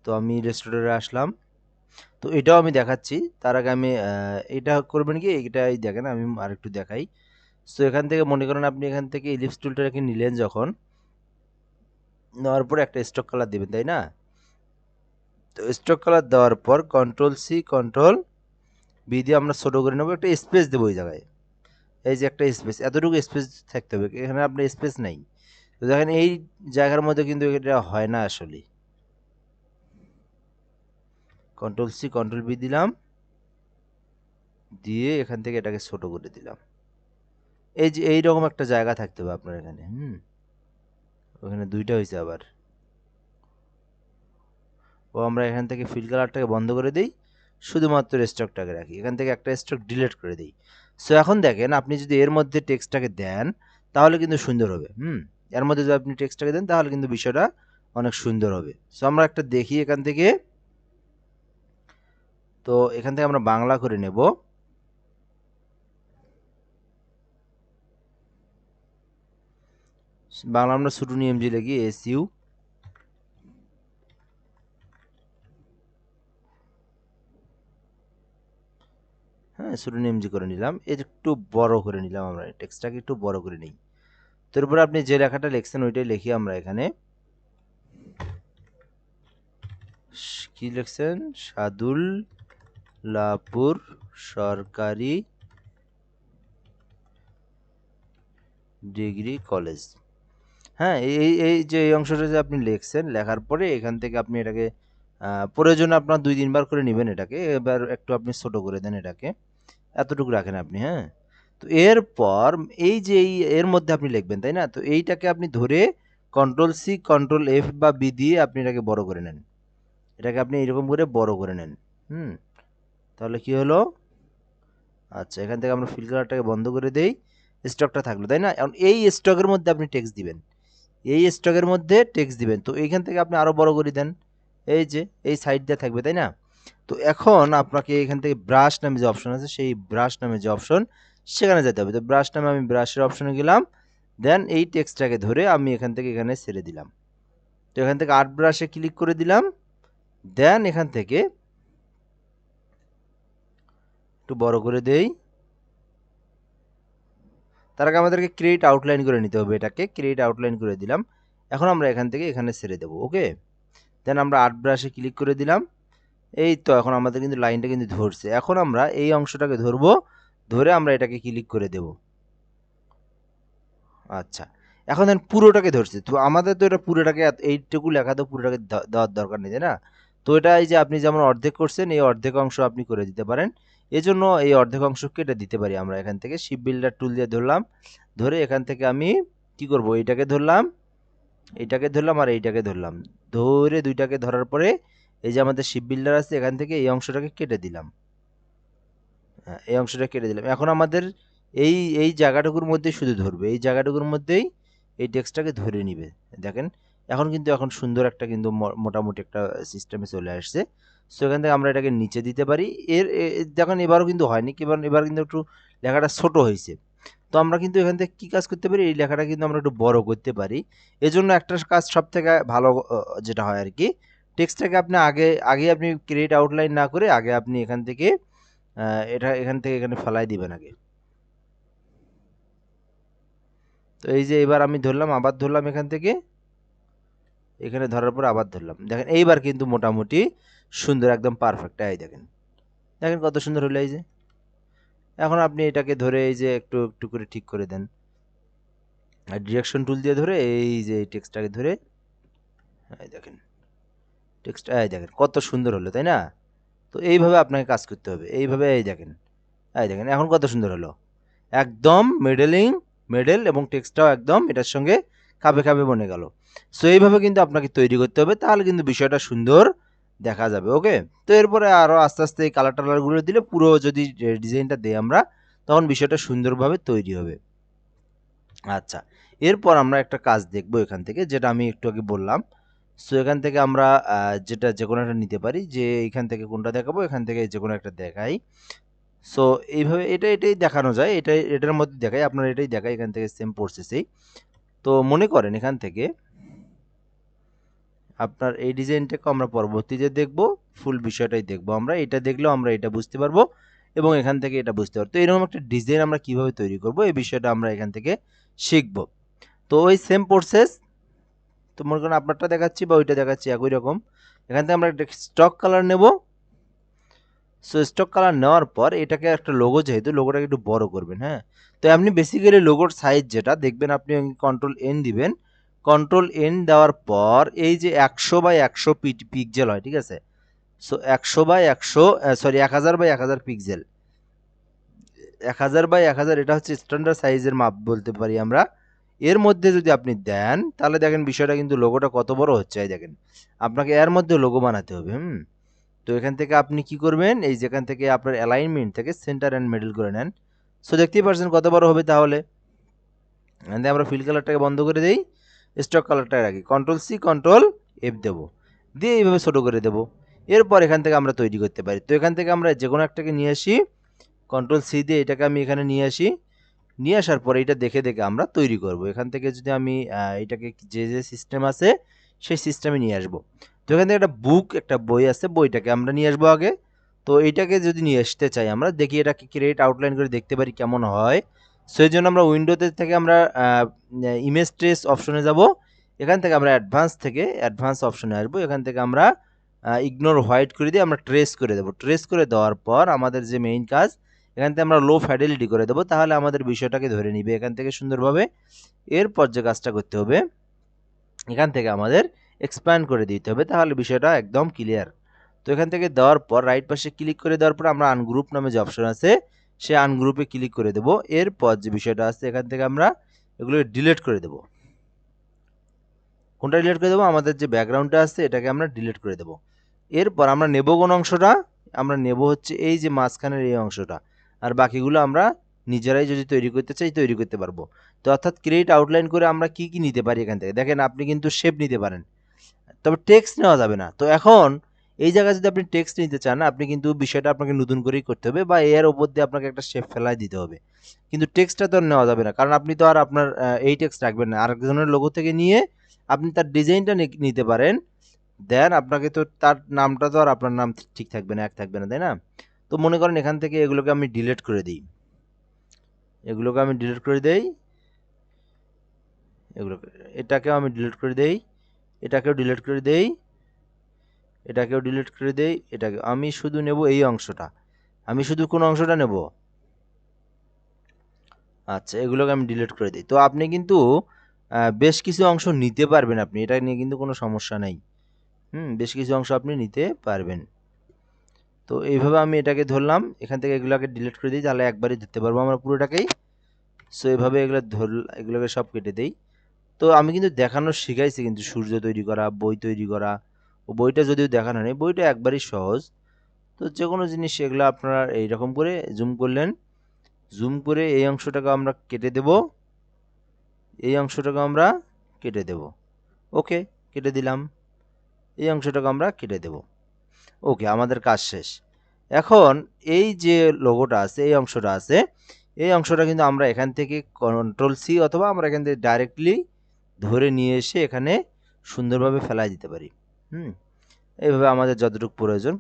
তো আমি ইলাস্ট্রেটরে আসলাম। তো এটাও আমি দেখাচ্ছি। তার আগে আমি এটা করবেন কি, এটাই দেখেন, আমি আরেকটু দেখাই। সো এখান থেকে মনে করেন আপনি এখান থেকে ইলিপস টুলটাকে নিলেন, যখন নেওয়ার পরে একটা স্ট্রোক কালার দিবেন, তাই না? তো স্ট্রোক কালার দেওয়ার পর কন্ট্রোল সি কন্ট্রোল বি দিয়ে আমরা ছোটো করে নেবো, একটা স্পেস দেবো ওই জায়গায়। এই যে একটা স্পেস, এতটুকু স্পেস থাকতে হবে, এখানে আপনার স্পেস নাই। তো দেখেন এই জায়গার মধ্যে কিন্তু এটা হয় না আসলে। কন্ট্রোল সি কন্ট্রোল বি দিলাম, দিয়ে এখান থেকে এটাকে ছোট করে দিলাম। এই যে এইরকম একটা জায়গা থাকতে হবে আপনার এখানে। ওখানে দুইটা হয়েছে আবার। ও আমরা এখান থেকে ফিল কালারটাকে বন্ধ করে দিই, শুধুমাত্র স্ট্রোকটাকে রাখি, এখান থেকে একটা স্ট্রোক ডিলিট করে দিই। সো এখন দেখেন আপনি যদি এর মধ্যে টেক্সটটাকে দেন তাহলে কিন্তু সুন্দর হবে। এর মধ্যে যদি আপনি টেক্সটটাকে দেন তাহলে কিন্তু বিষয়টা অনেক সুন্দর হবে। সো আমরা একটা দেখি এখান থেকে। তো এখান থেকে আমরা বাংলা করে নেব। বাংলা আমরা সুটুনি এমজি লিখি, SU। হ্যাঁ, সুটুনি এমজি করে নিলাম, একটু বড় করে নিলাম, আমরা টেক্সটটাকে একটু বড় করে নিই। তারপরে আপনি যে লেখাটা লিখছেন ওইটাই লিখি আমরা এখানে। কি লিখছেন? সাদুল্লাপুর সরকারি ডিগ্রি কলেজ। হ্যাঁ, এই যে এই অংশটা যে আপনি লিখছেন, লেখার পরে এখান থেকে আপনি এটাকে প্রয়োজনে আপনার 2-3 বার করে নেবেন এটাকে, এবার একটু আপনি ছোট করে দেন এটাকে, এতটুকু রাখেন আপনি। হ্যাঁ, তো এরপর এই যে এর মধ্যে আপনি লিখবেন, তাই না? তো এইটাকে আপনি ধরে কন্ট্রোল সি কন্ট্রোল এফ বা বি দিয়ে আপনি এটাকে বড় করে নেন, এটাকে আপনি এরকম করে বড় করে নেন। হুম তাহলে কি হলো? আচ্ছা, এখান থেকে আমরা ফিল কালারটাকে বন্ধ করে দেই, স্টকটা থাকলো, তাই না? এখন এই স্টকের মধ্যে আপনি টেক্সট দিবেন, এই স্টকের মধ্যে টেক্সট দিবেন। তো এইখান থেকে আপনি আরো বড় করে দেন, এই যে এই সাইড দিয়ে থাকবে, তাই না? তো এখন আপনাকে এখান থেকে ব্রাশ নামে যে অপশন আছে, সেই ব্রাশ নামে যে অপশন, সেখানে যেতে হবে। তো ব্রাশ নামে আমি ব্রাশের অপশনে গেলাম, দেন এই টেক্সটটাকে ধরে আমি এখান থেকে এখানে ছেড়ে দিলাম। তো এখান থেকে আর্ট ব্রাশে ক্লিক করে দিলাম, দেন এখান থেকে একটু বড় করে দেই। তার আগে আমাদেরকে ক্রিয়েট আউটলাইন করে নিতে হবে, এটাকে ক্রিয়েট আউটলাইন করে দিলাম। এখন আমরা এখান থেকে এখানে ছেড়ে দেবো, ওকে। দেন আমরা আর্ট ব্রাশে ক্লিক করে দিলাম। এই তো এখন আমাদের কিন্তু লাইনটা কিন্তু ধরছে। এখন আমরা এই অংশটাকে ধরবো, ধরে আমরা এটাকে ক্লিক করে দেব। আচ্ছা, এখন দেন পুরোটাকে ধরছে। তো আমাদের তো এটা পুরোটাকে এইটুকু লেখা তো পুরোটাকে দেওয়ার দরকার নেই, তাই না? তো এটা এই যে আপনি যেমন অর্ধেক করছেন, এই অর্ধেক অংশ আপনি করে দিতে পারেন। এজন্য এই অর্ধেক অংশ কেটে দিতে পারি আমরা এখান থেকে। শিপ বিল্ডার টুল দিয়ে ধরলাম, ধরে এখান থেকে আমি কি করব, এইটাকে ধরলাম, এইটাকে ধরলাম আর এইটাকে ধরলাম, ধরে দুইটাকে ধরার পরে এই যে আমাদের শিপ বিল্ডার আছে, এখান থেকে এই অংশটাকে কেটে দিলাম। এই অংশটা কেটে দিলাম। এখন আমাদের এই এই জায়গাটুকুর মধ্যেই শুধু ধরবে, এই জায়গাটুকুর মধ্যেই এই টেক্সটটাকে ধরে নিবে। দেখেন এখন কিন্তু এখন সুন্দর একটা কিন্তু মোটামুটি একটা সিস্টেমে চলে আসছে। সো এখান থেকে আমরা এটাকে নিচে দিতে পারি। দেখেন এবারও কিন্তু হয়নি, এবার কিন্তু একটু লেখাটা ছোট হয়েছে। তো আমরা কিন্তু এখান থেকে কি কাজ করতে পারি, এই লেখাটা কিন্তু আমরা একটু বড় করতে পারি। এজন্য একটা কাজ সব থেকে ভালো যেটা হয় আর কি, টেক্সটটাকে আপনি আগে আগে আপনি ক্রিয়েট আউটলাইন না করে আগে আপনি এখান থেকে এটা এখান থেকে এখানে ফেলাই দিবেন আগে। তো এই যে এবার আমি ধরলাম, আবার ধরলাম এখান থেকে, এখানে ধরার পর আবার ধরলাম। দেখেন এইবার কিন্তু মোটামুটি সুন্দর, একদম পারফেক্ট। এই দেখেন, দেখেন কত সুন্দর হলো। এই যে এখন আপনি এটাকে ধরে এই যে একটু একটু করে ঠিক করে দেন, আর ডিরেকশন টুল দিয়ে ধরে এই যে টেক্সটটাকে ধরে, এই দেখেন টেক্সট, এই দেখেন কত সুন্দর হলো, তাই না? তো এইভাবে আপনাকে কাজ করতে হবে, এইভাবে। এই দেখেন এখন কত সুন্দর হলো, একদম মেডেল এবং টেক্সটটাও একদম এটার সঙ্গে খাবে খাবে বনে গেল। সো এইভাবে কিন্তু আপনাকে তৈরি করতে হবে, তাহলে কিন্তু বিষয়টা সুন্দর দেখা যাবে, ওকে। তো এরপরে আরও আস্তে আস্তে এই কালার টালারগুলো দিলে, পুরো যদি ডিজাইনটা দিই আমরা, তখন বিষয়টা সুন্দরভাবে তৈরি হবে। আচ্ছা, এরপর আমরা একটা কাজ দেখব এখান থেকে, যেটা আমি একটু আগে বললাম। সো এখান থেকে আমরা যেটা যে কোনো একটা নিতে পারি, যে এখান থেকে কোনটা দেখাবো, এখান থেকে যে কোনো একটা দেখাই। সো এইভাবে এটাই দেখানো যায়, এটার মধ্যে দেখাই, আপনার এটাই দেখাই এখান থেকে সেম প্রসেসেই। তো মনে করেন এখান থেকে আপনার এই ডিজাইনটাকে আমরা পরবর্তীতে দেখব, ফুল বিষয়টাই দেখব আমরা। এটা দেখলেও আমরা এটা বুঝতে পারবো এবং এখান থেকে এটা বুঝতে পারবো। তো এরকম একটা ডিজাইন আমরা কিভাবে তৈরি করব এই বিষয়টা আমরা এখান থেকে শিখব। তো ওই সেম প্রসেস, তো মনে করেন আপনারটা দেখাচ্ছি বা ওইটা দেখাচ্ছি একই রকম। এখান থেকে আমরা একটা স্টক কালার নেব। সো স্টক কালার নেওয়ার পর এটাকে একটা লোগো, যেহেতু লোগোটাকে একটু বড় করবেন, হ্যাঁ। তো আপনি বেসিক্যালি লোগোর সাইজ যেটা দেখবেন, আপনি কন্ট্রোল এন দিবেন। কন্ট্রোল এন দেওয়ার পর এই যে 100 বাই 100 পিক্সেল হয়, ঠিক আছে। So 100 by 100, sorry 1000 by 1000 pixel, 1000 by 1000 এটা হচ্ছে স্ট্যান্ডার্ড সাইজের মাপ বলতে পারি আমরা। এর মধ্যে যদি আপনি দেন তাহলে দেখেন বিষয়টা কিন্তু লোগোটা কত বড় হচ্ছে। এই দেখেন, আপনাকে এর মধ্যে লোগো বানাতে হবে। তো এখান থেকে আপনি কি করবেন, এই যেখান থেকে আপনার অ্যালাইনমেন্ট থেকে সেন্টার অ্যান্ড মিডল করে নেন। সো দেখতেই পারছেন কত বড় হবে। তাহলে এখান থেকে আমরা ফিল কালারটাকে বন্ধ করে দেই, স্টক কালারটা রাখি, কন্ট্রোল সি কন্ট্রোল এফ দেবো, দিয়ে এইভাবে ছোটো করে দেবো। এরপর এখান থেকে আমরা তৈরি করতে পারি। তো এখান থেকে আমরা যে কোনো একটাকে নিয়ে আসি, কন্ট্রোল সি দিয়ে এটাকে আমি এখানে নিয়ে আসি। নিয়ে আসার পরে এটা দেখে দেখে আমরা তৈরি করব। এখান থেকে যদি আমি এটাকে যে সিস্টেম আছে সেই সিস্টেমে নিয়ে আসব। তো এখান থেকে একটা বুক, একটা বই আছে, বইটাকে আমরা নিয়ে আসবো আগে। তো এইটাকে যদি নিয়ে আসতে চাই আমরা, দেখি এটাকে ক্রিয়েট আউটলাইন করে দেখতে পারি কেমন হয়। সেই জন্য আমরা উইন্ডোতে থেকে আমরা ইমেজ ট্রেস অপশনে যাব। এখান থেকে আমরা অ্যাডভান্স অপশনে আসবো। এখান থেকে আমরা ইগনোর হোয়াইট করে দিয়ে আমরা ট্রেস করে দেবো। ট্রেস করে দেওয়ার পর আমাদের যে মেইন কাজ, এখান থেকে আমরা লো ফ্যাডেলিটি করে দেবো, তাহলে আমাদের বিষয়টাকে ধরে নিবে এখান থেকে সুন্দরভাবে। এরপর যে কাজটা করতে হবে, এখান থেকে আমাদের এক্সপ্যান্ড করে দিতে হবে, তাহলে বিষয়টা একদম ক্লিয়ার। তো এখান থেকে দেওয়ার পর রাইট পাশে ক্লিক করে দেওয়ার পর আমরা আনগ্রুপ নামে যে অপশন আছে সে আনগ্রুপে ক্লিক করে দেবো। এরপর যে বিষয়টা আছে এখান থেকে আমরা এগুলোকে ডিলিট করে দেবো। কোনটা ডিলিট করে দেবো, আমাদের যে ব্যাকগ্রাউন্ডটা আছে এটাকে আমরা ডিলিট করে দেবো। এরপর আমরা নেব কোন অংশটা, আমরা নেব হচ্ছে এই যে মাঝখানের এই অংশটা, আর বাকিগুলো আমরা নিজেরাই যদি তৈরি করতে চাই তৈরি করতে পারবো। তো অর্থাৎ ক্রিয়েট আউটলাইন করে আমরা কি কি নিতে পারি এখান থেকে, দেখেন আপনি কিন্তু শেপ নিতে পারেন, তবে টেক্সট নেওয়া যাবে না। তো এখন এই জায়গায় যদি আপনি টেক্সট নিতে চান, আপনি কিন্তু বিষয়টা আপনাকে নতুন করেই করতে হবে, বা এর উপর দিয়ে আপনাকে একটা শেপ ফেলাই দিতে হবে। কিন্তু টেক্সটটা তো আর নেওয়া যাবে না, কারণ আপনি তো আর আপনার এই টেক্সট রাখবেন না, আরেকজনের লোগো থেকে নিয়ে আপনি তার ডিজাইনটা নিতে পারেন। দেন আপনাকে তো তার নামটা তো আর আপনার নাম ঠিক থাকবে না, এক থাকবে না, তাই না? তো মনে করেন এখান থেকে এগুলোকে আমি ডিলিট করে দিই, এগুলোকে আমি ডিলিট করে দেই, এগুলোকে, এটাকেও আমি ডিলিট করে দেই, এটাকেও ডিলিট করে দেই, এটাকেও ডিলিট করে দেই, এটাকে আমি শুধু নেব এই অংশটা। আমি শুধু কোন অংশটা নেব, আচ্ছা এগুলোকে আমি ডিলিট করে দিই। তো আপনি কিন্তু বেশ কিছু অংশ নিতে পারবেন, আপনি এটা নিয়ে কিন্তু কোনো সমস্যা নেই। বেশ কিছু অংশ আপনি নিতে পারবেন। তো এইভাবে আমি এটাকে ধরলাম, এখান থেকে এগুলোকে ডিলিট করে দিই, তাহলে একবারই ধরতে পারবো আমরা পুরোটাকেই। সো এইভাবে এগুলোকে সব কেটে দেই। তো আমি কিন্তু দেখানোর শিখাইছি কিন্তু সূর্য তৈরি করা, বই তৈরি করা, ও বইটা যদিও দেখানো নেই, বইটা একবারই সহজ। তো যে কোনো জিনিস এগুলো আপনারা এইরকম করে জুম করলেন, জুম করে এই অংশটাকে আমরা কেটে দেব, এই অংশটাকে আমরা কেটে দেব, ওকে কেটে দিলাম, এই অংশটাকে আমরা কেটে দেব, ওকে আমাদের কাজ শেষ। এখন এই যে লোগোটা আছে, এই অংশটা আছে, এই অংশটা কিন্তু আমরা এখান থেকে কন্ট্রোল সি অথবা আমরা এখান থেকে ডাইরেক্টলি ধরে নিয়ে এসে এখানে সুন্দরভাবে ফেলাই দিতে পারি। এইভাবে আমাদের যতটুকু প্রয়োজন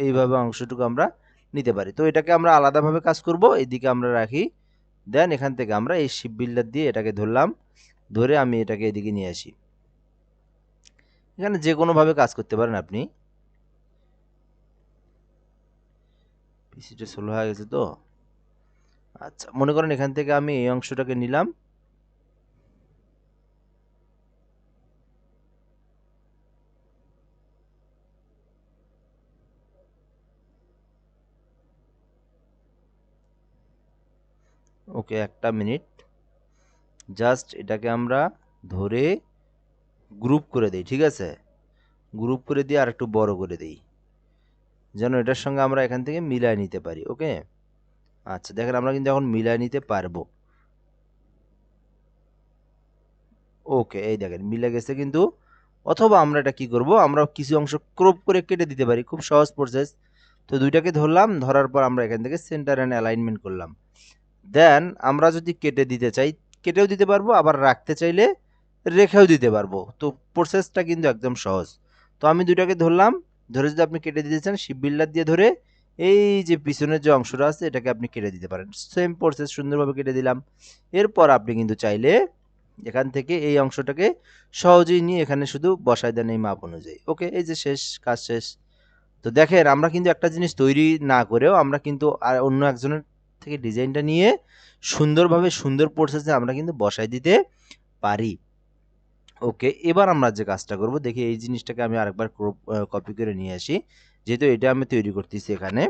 এইভাবে অংশটুকু আমরা নিতে পারি। তো এটাকে আমরা আলাদাভাবে কাজ করব, এইদিকে আমরা রাখি। দেন এখান থেকে আমরা এই শিপ বিল্ডার দিয়ে এটাকে ধরলাম, ধরে আমি এটাকে এদিকে নিয়ে আসি। এখানে যে কোনোভাবে কাজ করতে পারেন আপনি। পিসিটা স্লো হয়ে গেছে তো, আচ্ছা মনে করেন এখান থেকে আমি এই অংশটাকে নিলাম, ওকে একটা মিনিট, জাস্ট এটাকে আমরা ধরে গ্রুপ করে দেই, ঠিক আছে? গ্রুপ করে দিয়ে আর একটু বড় করে দেই, যেন এটার সঙ্গে আমরা এখান থেকে মিলায় নিতে পারি। ওকে আচ্ছা দেখেন আমরা কিন্তু এখন মিলায় নিতে পারবো। ওকে এই দেখেন মিলে গেছে কিন্তু। অথবা আমরা এটা কি করব, আমরা কিছু অংশ ক্রপ করে কেটে দিতে পারি, খুব সহজ প্রসেস। তো দুইটাকে ধরলাম, ধরার পর আমরা এখান থেকে সেন্টার অ্যান্ড অ্যালাইনমেন্ট করলাম। দেন আমরা যদি কেটে দিতে চাই কেটেও দিতে পারবো, আবার রাখতে চাইলে রেখেও দিতে পারবো। তো প্রসেসটা কিন্তু একদম সহজ। তো আমি দুইটাকে ধরলাম, ধরে যদি আপনি কেটে দিতে চান শিপ বিল্ডার দিয়ে ধরে এই যে পিছনের যে অংশটা আছে এটাকে আপনি কেটে দিতে পারেন। সেম প্রসেস সুন্দরভাবে কেটে দিলাম। এরপর আপনি কিন্তু চাইলে এখান থেকে এই অংশটাকে সহজেই নিয়ে এখানে শুধু বসায় দেন এই মাপ অনুযায়ী। ওকে, এই যে শেষ, কাজ শেষ। তো দেখেন আমরা কিন্তু একটা জিনিস তৈরি না করেও আমরা কিন্তু আর অন্য একজনের থেকে ডিজাইনটা নিয়ে সুন্দরভাবে সুন্দর প্রসেসে আমরা কিন্তু বসায় দিতে পারি। ওকে, এবার আমরা যে কাজটা করব, দেখি এই জিনিসটাকে আমি আরেকবার কপি করে নিয়ে আসি, যেহেতু এটা আমি তৈরি করতেছি এখানে।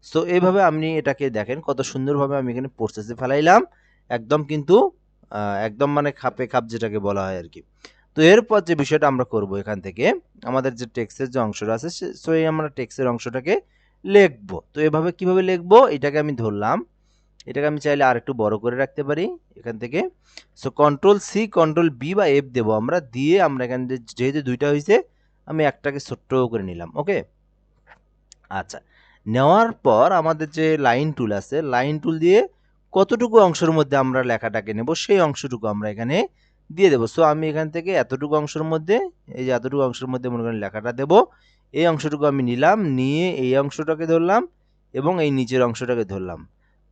সো এইভাবে আপনি এটাকে দেখেন কত সুন্দরভাবে আমি এখানে প্রসেসে ফেলাইলাম, একদম কিন্তু একদম মানে খাপে খাপ যেটাকে বলা হয় আর কি। তো এরপর যে বিষয়টা আমরা করব, এখান থেকে আমাদের যে টেক্সটের যে অংশটা আছে সো এই আমরা টেক্সটের অংশটাকে লিখবো। তো এভাবে কিভাবে লিখবো, এটাকে আমি ধরলাম, এটাকে আমি চাইলে আর একটু বড় করে রাখতে পারি এখান থেকে। So control C control B বা এফ দেবো আমরা, দিয়ে আমরা এখানে যেহেতু দুইটা হয়েছে আমি একটাকে ছোট্ট করে নিলাম। ওকে, আচ্ছা, নেওয়ার পর আমাদের যে লাইন টুল আছে, লাইন টুল দিয়ে কতটুকু অংশের মধ্যে আমরা লেখাটাকে নেব সেই অংশটুকু আমরা এখানে দিয়ে দেবো। সো আমি এখান থেকে এতটুকু অংশের মধ্যে, এই যে এতটুকু অংশের মধ্যে মনে করেন লেখাটা দেবো, এই অংশটুকু আমি নিলাম, নিয়ে এই অংশটাকে ধরলাম এবং এই নিচের অংশটাকে ধরলাম,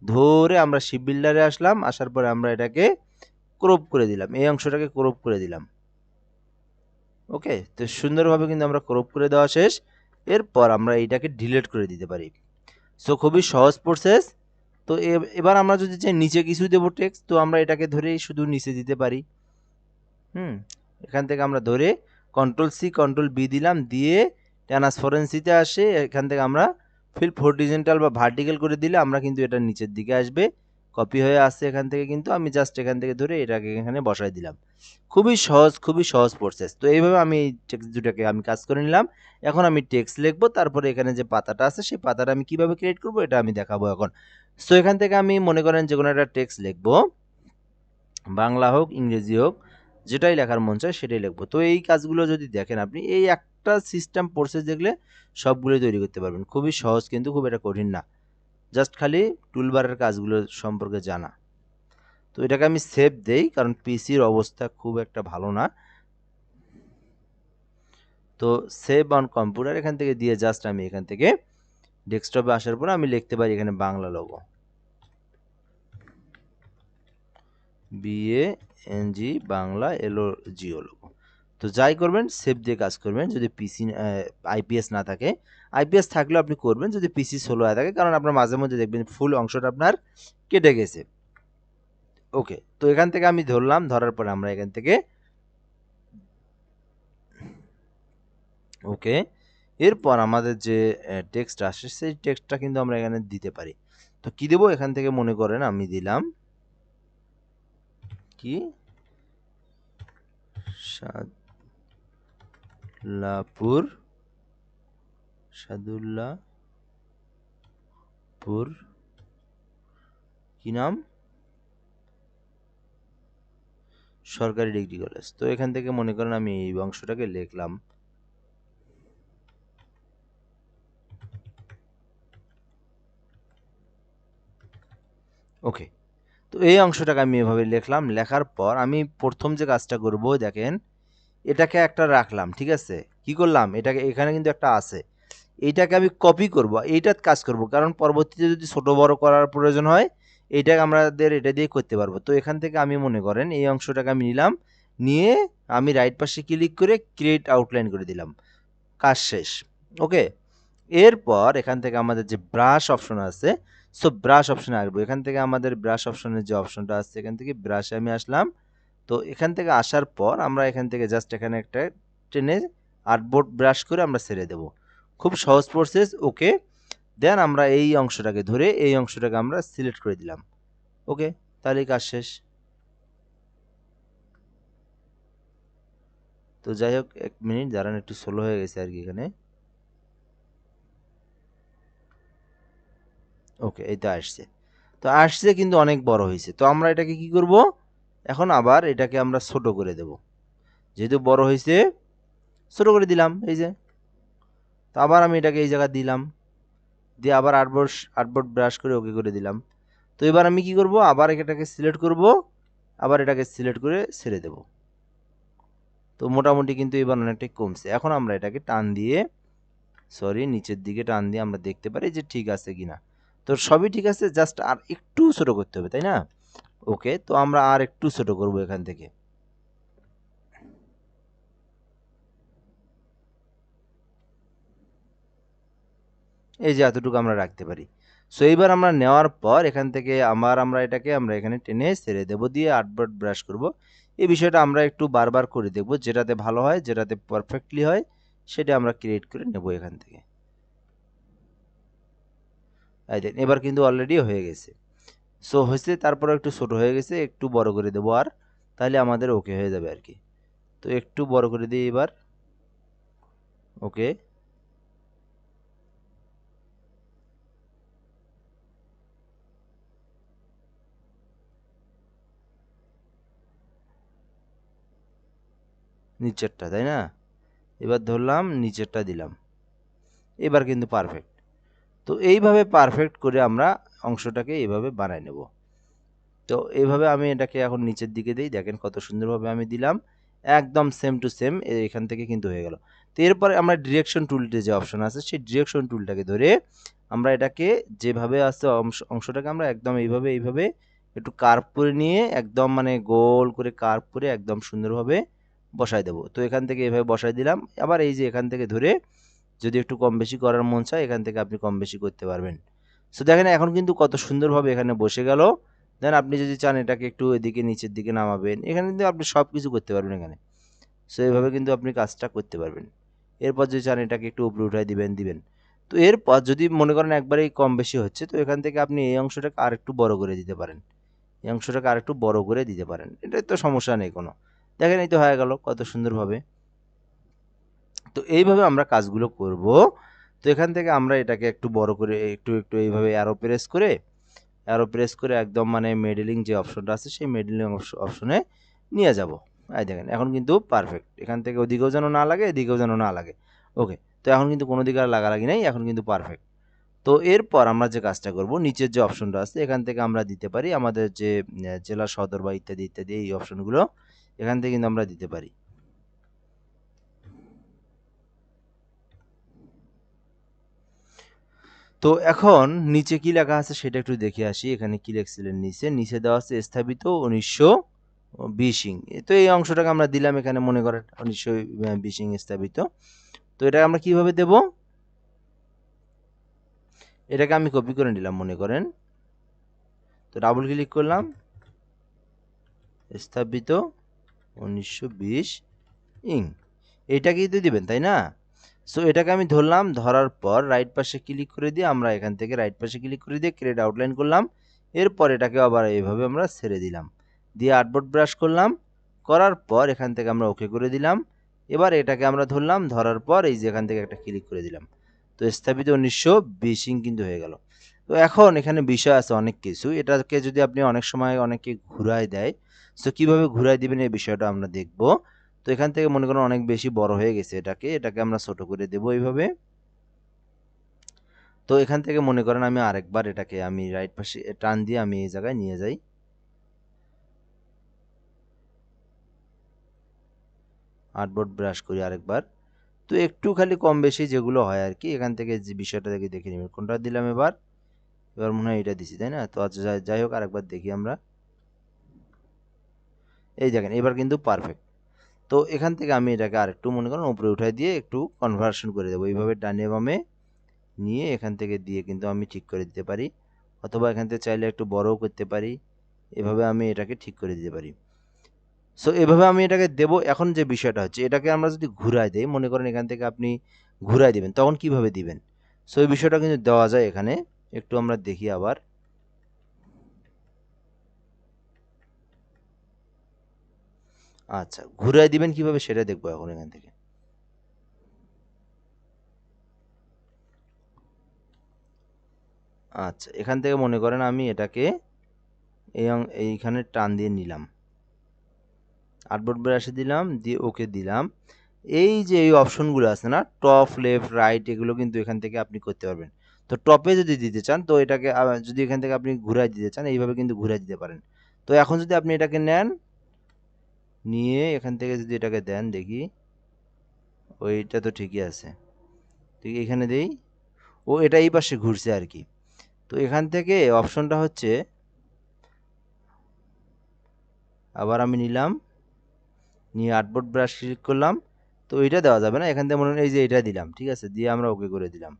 ধরে আমরা শিপ বিল্ডারে আসলাম, আসার পরে আমরা এটাকে ক্রপ করে দিলাম, এই অংশটাকে ক্রপ করে দিলাম। ওকে, তো সুন্দরভাবে কিন্তু আমরা ক্রপ করে দেওয়া শেষ। এরপর আমরা এইটাকে ডিলিট করে দিতে পারি। সো খুবই সহজ প্রসেস। তো এবার আমরা যদি চাই নিচে কিছু দেবো টেক্সট, তো আমরা এটাকে ধরেই শুধু নিচে দিতে পারি। এখান থেকে আমরা ধরে কন্ট্রোল সি কন্ট্রোল বি দিলাম, দিয়ে ট্রান্সপারেন্সিতে আসে, এখান থেকে আমরা ফিল হরিজন্টাল বা ভার্টিক্যাল করে দিলে আমরা কিন্তু এটা নিচের দিকে আসবে, কপি হয়ে আসছে এখান থেকে, কিন্তু আমি জাস্ট এখান থেকে ধরে এটাকে এখানে বসাই দিলাম। খুবই সহজ, খুবই সহজ প্রসেস। তো এইভাবে আমি এই টেক্সট দুটাকে আমি কাজ করে নিলাম। এখন আমি টেক্সট লিখবো, তারপরে এখানে যে পাতাটা আছে সেই পাতাটা আমি কিভাবে ক্রিয়েট করব এটা আমি দেখাবো এখন। সো এখান থেকে আমি মনে করেন যে কোনো একটা টেক্সট লিখবো, বাংলা হোক ইংরেজি হোক, যেটাই লেখার মন চায় সেটাই লিখবো। তো এই কাজগুলো যদি দেখেন আপনি, এই একটা সিস্টেম প্রসেস দেখলে সবগুলোই তৈরি করতে পারবেন। খুবই সহজ, কিন্তু খুব এটা কঠিন না, জাস্ট খালি টুলবারের কাজগুলো সম্পর্কে জানা। তো এটাকে আমি সেভ দেই, কারণ পিসির অবস্থা খুব একটা ভালো না। তো সেভ অন কম্পিউটার এখান থেকে দিয়ে জাস্ট আমি এখান থেকে ডেস্কটপে আসার পর আমি লিখতে পারি এখানে Bangla logo, BANG Bangla LOGO logo. তো যাই করবেন সেভ দিয়ে কাজ করবেন, যদি পিসি আইপিএস না থাকে। আইপিএস থাকলেও আপনি করবেন যদি পিসি স্লো হয়ে থাকে, কারণ আপনার মাঝে মধ্যে দেখবেন ফুল অংশটা আপনার কেটে গেছে। ওকে, তো এখান থেকে আমি ধরলাম, ধরার পরে আমরা এখান থেকে ওকে, এরপর আমাদের যে টেক্সট আসে সেই টেক্সটটা কিন্তু আমরা এখানে দিতে পারি। তো কি দেবো, এখান থেকে মনে করেন আমি দিলাম কি সাদুল্লাপুর কি নাম, সরকারি ডিগ্রি কলেজ। তো এখান থেকে মনে করেন আমি এই অংশটাকে লিখলাম। ওকে, তো এই অংশটাকে আমি এভাবে লিখলাম। লেখার পর আমি প্রথম যে কাজটা করব, দেখেন এটাকে একটা রাখলাম, ঠিক আছে, কি করলাম, এটাকে এখানে কিন্তু একটা আছে, এইটাকে আমি কপি করব, এইটার কাজ করব, কারণ পরবর্তীতে যদি ছোট বড় করার প্রয়োজন হয় এইটাকে আমাদের এটা দিয়ে করতে পারবো। তো এখান থেকে আমি মনে করেন এই অংশটাকে আমি নিলাম, নিয়ে আমি রাইট পাশে ক্লিক করে ক্রিয়েট আউটলাইন করে দিলাম, কাজ শেষ। ওকে, এরপর এখান থেকে আমাদের যে ব্রাশ অপশন আছে, সো ব্রাশ অপশনে আসবো। এখান থেকে আমাদের ব্রাশ অপশনের যে অপশনটা আছে এখান থেকে ব্রাশে আমি আসলাম। তো এখান থেকে আসার পর আমরা এখান থেকে জাস্ট এখানে একটা টেনে আর্টবোর্ড ব্রাশ করে আমরা ছেড়ে দেব। খুব সহজ প্রসেস। ওকে, দেন আমরা এই অংশটাকে ধরে এই অংশটাকে আমরা সিলেক্ট করে দিলাম। ওকে, তাহলে কাজ শেষ। তো যাই হোক, এক মিনিট দাঁড়ান, একটু স্লো হয়ে গেছে আর কি এখানে। ওকে, এই তো আসছে। তো আসছে কিন্তু অনেক বড় হয়েছে। তো আমরা এটাকে কি করব, এখন আবার এটাকে আমরা ছোট করে দেব, যেহেতু বড় হয়েছে ছোট করে দিলাম, এই যে। তো আবার আমি এটাকে এই জায়গায় দিলাম, দিয়ে আবার আর্টবোর্ড ব্রাশ করে ওকে করে দিলাম। তো এবার আমি কি করব, আবার এটাকে সিলেক্ট করব, আবার এটাকে সিলেক্ট করে ছেড়ে দেব। তো মোটামুটি কিন্তু এবার অনেকটাই কমছে। এখন আমরা এটাকে টান দিয়ে নিচের দিকে টান দিয়ে আমরা দেখতে পারি যে ঠিক আছে কিনা। তো সবই ঠিক আছে, জাস্ট আর একটু ছোট করতে হবে, তাই না? ওকে, তো আমরা আর একটু ছোট করব এখান থেকে। এই যে এতটুকু আমরা রাখতে পারি। সো এইবার আমরা নেওয়ার পর এখান থেকে আমরা এখানে টেনে ছেড়ে দেব, দিয়ে 8 বার ব্রাশ করব। এই বিষয়টা আমরা একটু বারবার করে দেখব, যেটাতে ভালো হয়, যেটাতে পারফেক্টলি হয়, সেটা আমরা ক্রিয়েট করে নেব এখান থেকে। এই দেখেন এবার কিন্তু অলরেডি হয়ে গেছে। সো হয়েছে, তারপর একটু ছোট হয়ে গেছে, একটু বড় করে দেবো আর, তাহলে আমাদের ওকে হয়ে যাবে আর কি। তো একটু বড় করে দিই এবার। ওকে, নিচেরটা, তাই না? এবার ধরলাম নিচেরটা দিলাম, এবার কিন্তু পারফেক্ট। তো এইভাবে পারফেক্ট করে আমরা অংশটাকে এইভাবে বানাই নেব। তো এইভাবে আমি এটাকে এখন নিচের দিকে দিই, দেখেন কত সুন্দরভাবে আমি দিলাম, একদম সেম টু সেম এখান থেকে কিন্তু হয়ে গেল। তো এরপরে আমরা ডিরেকশন টুলটি যে অপশন আছে, সেই ডিরেকশন টুলটাকে ধরে আমরা এটাকে যেভাবে আছে অংশটাকে আমরা একদম এইভাবে একটু কার্ভ করে নিয়ে, একদম মানে গোল করে কার্ভ করে একদম সুন্দরভাবে বসাই দেবো। তো এখান থেকে এভাবে বসাই দিলাম। আবার এই যে এখান থেকে ধরে যদি একটু কম বেশি করার মন চায়, এখান থেকে আপনি কম বেশি করতে পারবেন। সো দেখেন এখন কিন্তু কত সুন্দরভাবে এখানে বসে গেল। দেন আপনি যদি চান এটাকে একটু এদিকে নিচের দিকে নামাবেন, এখানে কিন্তু আপনি সব কিছু করতে পারবেন এখানে। সো এইভাবে কিন্তু আপনি কাজটা করতে পারবেন। এরপর যদি চান এটাকে একটু উপরে উঠায় দিবেন। তো এরপর যদি মনে করেন একবারেই কম বেশি হচ্ছে, তো এখান থেকে আপনি এই অংশটাকে আর একটু বড় করে দিতে পারেন। এই অংশটাকে আর একটু বড় করে দিতে পারেন, এটা তো সমস্যা নেই কোনো। দেখেন এই তো হয়ে গেল কত সুন্দরভাবে। তো এইভাবে আমরা কাজগুলো করব। তো এখান থেকে আমরা এটাকে একটু বড় করে একটু এইভাবে অ্যারো প্রেস করে একদম মানে মেডেলিং যে অপশনটা আছে, সেই মেডেলিং অপশনে নিয়ে যাব। এই দেখেন এখন কিন্তু পারফেক্ট। এখান থেকে ওদিকেও যেন না লাগে, এদিকেও যেন না লাগে। ওকে, তো এখন কিন্তু কোনো দিকে আর লাগালাগি নাই, এখন কিন্তু পারফেক্ট। তো এরপর আমরা যে কাজটা করব, নিচের যে অপশনটা আছে এখান থেকে আমরা দিতে পারি আমাদের যে জেলা সদর বা ইত্যাদি ইত্যাদি এই অপশনগুলো এখান থেকে কিন্তু আমরা দিতে পারি। তো এখন নিচে কি লেখা আছে সেটা একটু দেখে আসি। এখানে কি লিখছিলেন, নিচে দেওয়া আছে স্থাপিত 1920 ইং। তো এই অংশটাকে আমরা দিলাম এখানে, মনে করেন 1920 ইং স্থাপিত। তো এটা আমরা কিভাবে দেব, এটাকে আমি কপি করে নিলাম মনে করেন। তো ডাবল ক্লিক করলাম, স্থাপিত 1920 ইং, এইটাকেই তো দিবেন, তাই না? সো এটাকে আমি ধরলাম, ধরার পর রাইট পাশে ক্লিক করে দিয়ে আমরা এখান থেকে রাইট পাশে ক্লিক করে দিয়ে ক্রিয়েট আউটলাইন করলাম। এরপর এটাকে আবার এইভাবে আমরা ছেড়ে দিলাম, দিয়ে আর্টবোর্ড ব্রাশ করলাম, করার পর এখান থেকে আমরা ওকে করে দিলাম। এবার এটাকে আমরা ধরলাম, ধরার পর এই যে এখান থেকে একটা ক্লিক করে দিলাম। তো স্থাপিত 1920 ইং কিন্তু হয়ে গেল। তো এখন এখানে বিষয় আছে অনেক কিছু, এটাকে যদি আপনি অনেক সময় অনেকে ঘুরায় দেয়, সো কিভাবে ঘুরাই দিবেন এই বিষয়টা আমরা দেখব। তো এখান থেকে মনে করেন অনেক বেশি বড় হয়ে গেছে, এটাকে আমরা ছোট করে দেব এইভাবে। তো এখান থেকে মনে করেন আমি আরেকবার এটাকে আমি রাইট পাশে টান দিয়ে আমি এই জায়গায় নিয়ে যাই, আর্টবোর্ড ব্রাশ করি আরেকবার। তো একটু খালি কম বেশি যেগুলো হয় আর কি, এখান থেকে যে বিষয়টা থেকে দেখে নেবেন কোনটা দিলাম এবার। এবার মনে হয় এটা দিছি, তাই না? তো আচ্ছা যাই হোক আরেকবার দেখি আমরা। এই দেখেন এবার কিন্তু পারফেক্ট। তো এখান থেকে আমি এটাকে আরেকটু মনে করেন উপরে উঠাই দিয়ে একটু কনভার্সন করে দেবো, এইভাবে ডানে বামে নিয়ে এখান থেকে দিয়ে কিন্তু আমি ঠিক করে দিতে পারি, অথবা এখান থেকে চাইলে একটু বড়ও করতে পারি। এভাবে আমি এটাকে ঠিক করে দিতে পারি। সো এভাবে আমি এটাকে দেব। এখন যে বিষয়টা হচ্ছে, এটাকে আমরা যদি ঘুরাই দেই, মনে করেন এখান থেকে আপনি ঘুরাই দিবেন, তখন কিভাবে দিবেন? সো এই বিষয়টা কিন্তু দেওয়া যায় এখানে, একটু আমরা দেখি আবার। আচ্ছা, ঘুরাই দিবেন কিভাবে সেটা দেখবো এখন এখান থেকে। আচ্ছা, এখান থেকে মনে করেন আমি এটাকে এইখানে টান দিয়ে নিলাম, আর্টবোর্ড ব্রাশে দিলাম, দিয়ে ওকে দিলাম। এই যে এই অপশনগুলো আছে না, টপ লেফট রাইট, এগুলো কিন্তু এখান থেকে আপনি করতে পারবেন। তো টপে যদি দিতে চান, তো এটাকে যদি এখান থেকে আপনি ঘুরাই দিতে চান, এইভাবে কিন্তু ঘুরাই দিতে পারেন। তো এখন যদি আপনি এটাকে নেন, নিয়ে এখান থেকে যদি এটাকে দেন দেখি, ওইটা তো ঠিকই আছে, ঠিক এখানে দেই, ও এটা এই পাশে ঘুরছে আর কি। তো এখান থেকে অপশনটা হচ্ছে, আবার আমি নিলাম, নিয়ে আর্টবোর্ড ব্রাশ ক্লিক করলাম। তো এটা দেওয়া যাবে না, এখান থেকে মনে হয় এই যে এটা দিলাম, ঠিক আছে, দিয়ে আমরা ওকে করে দিলাম।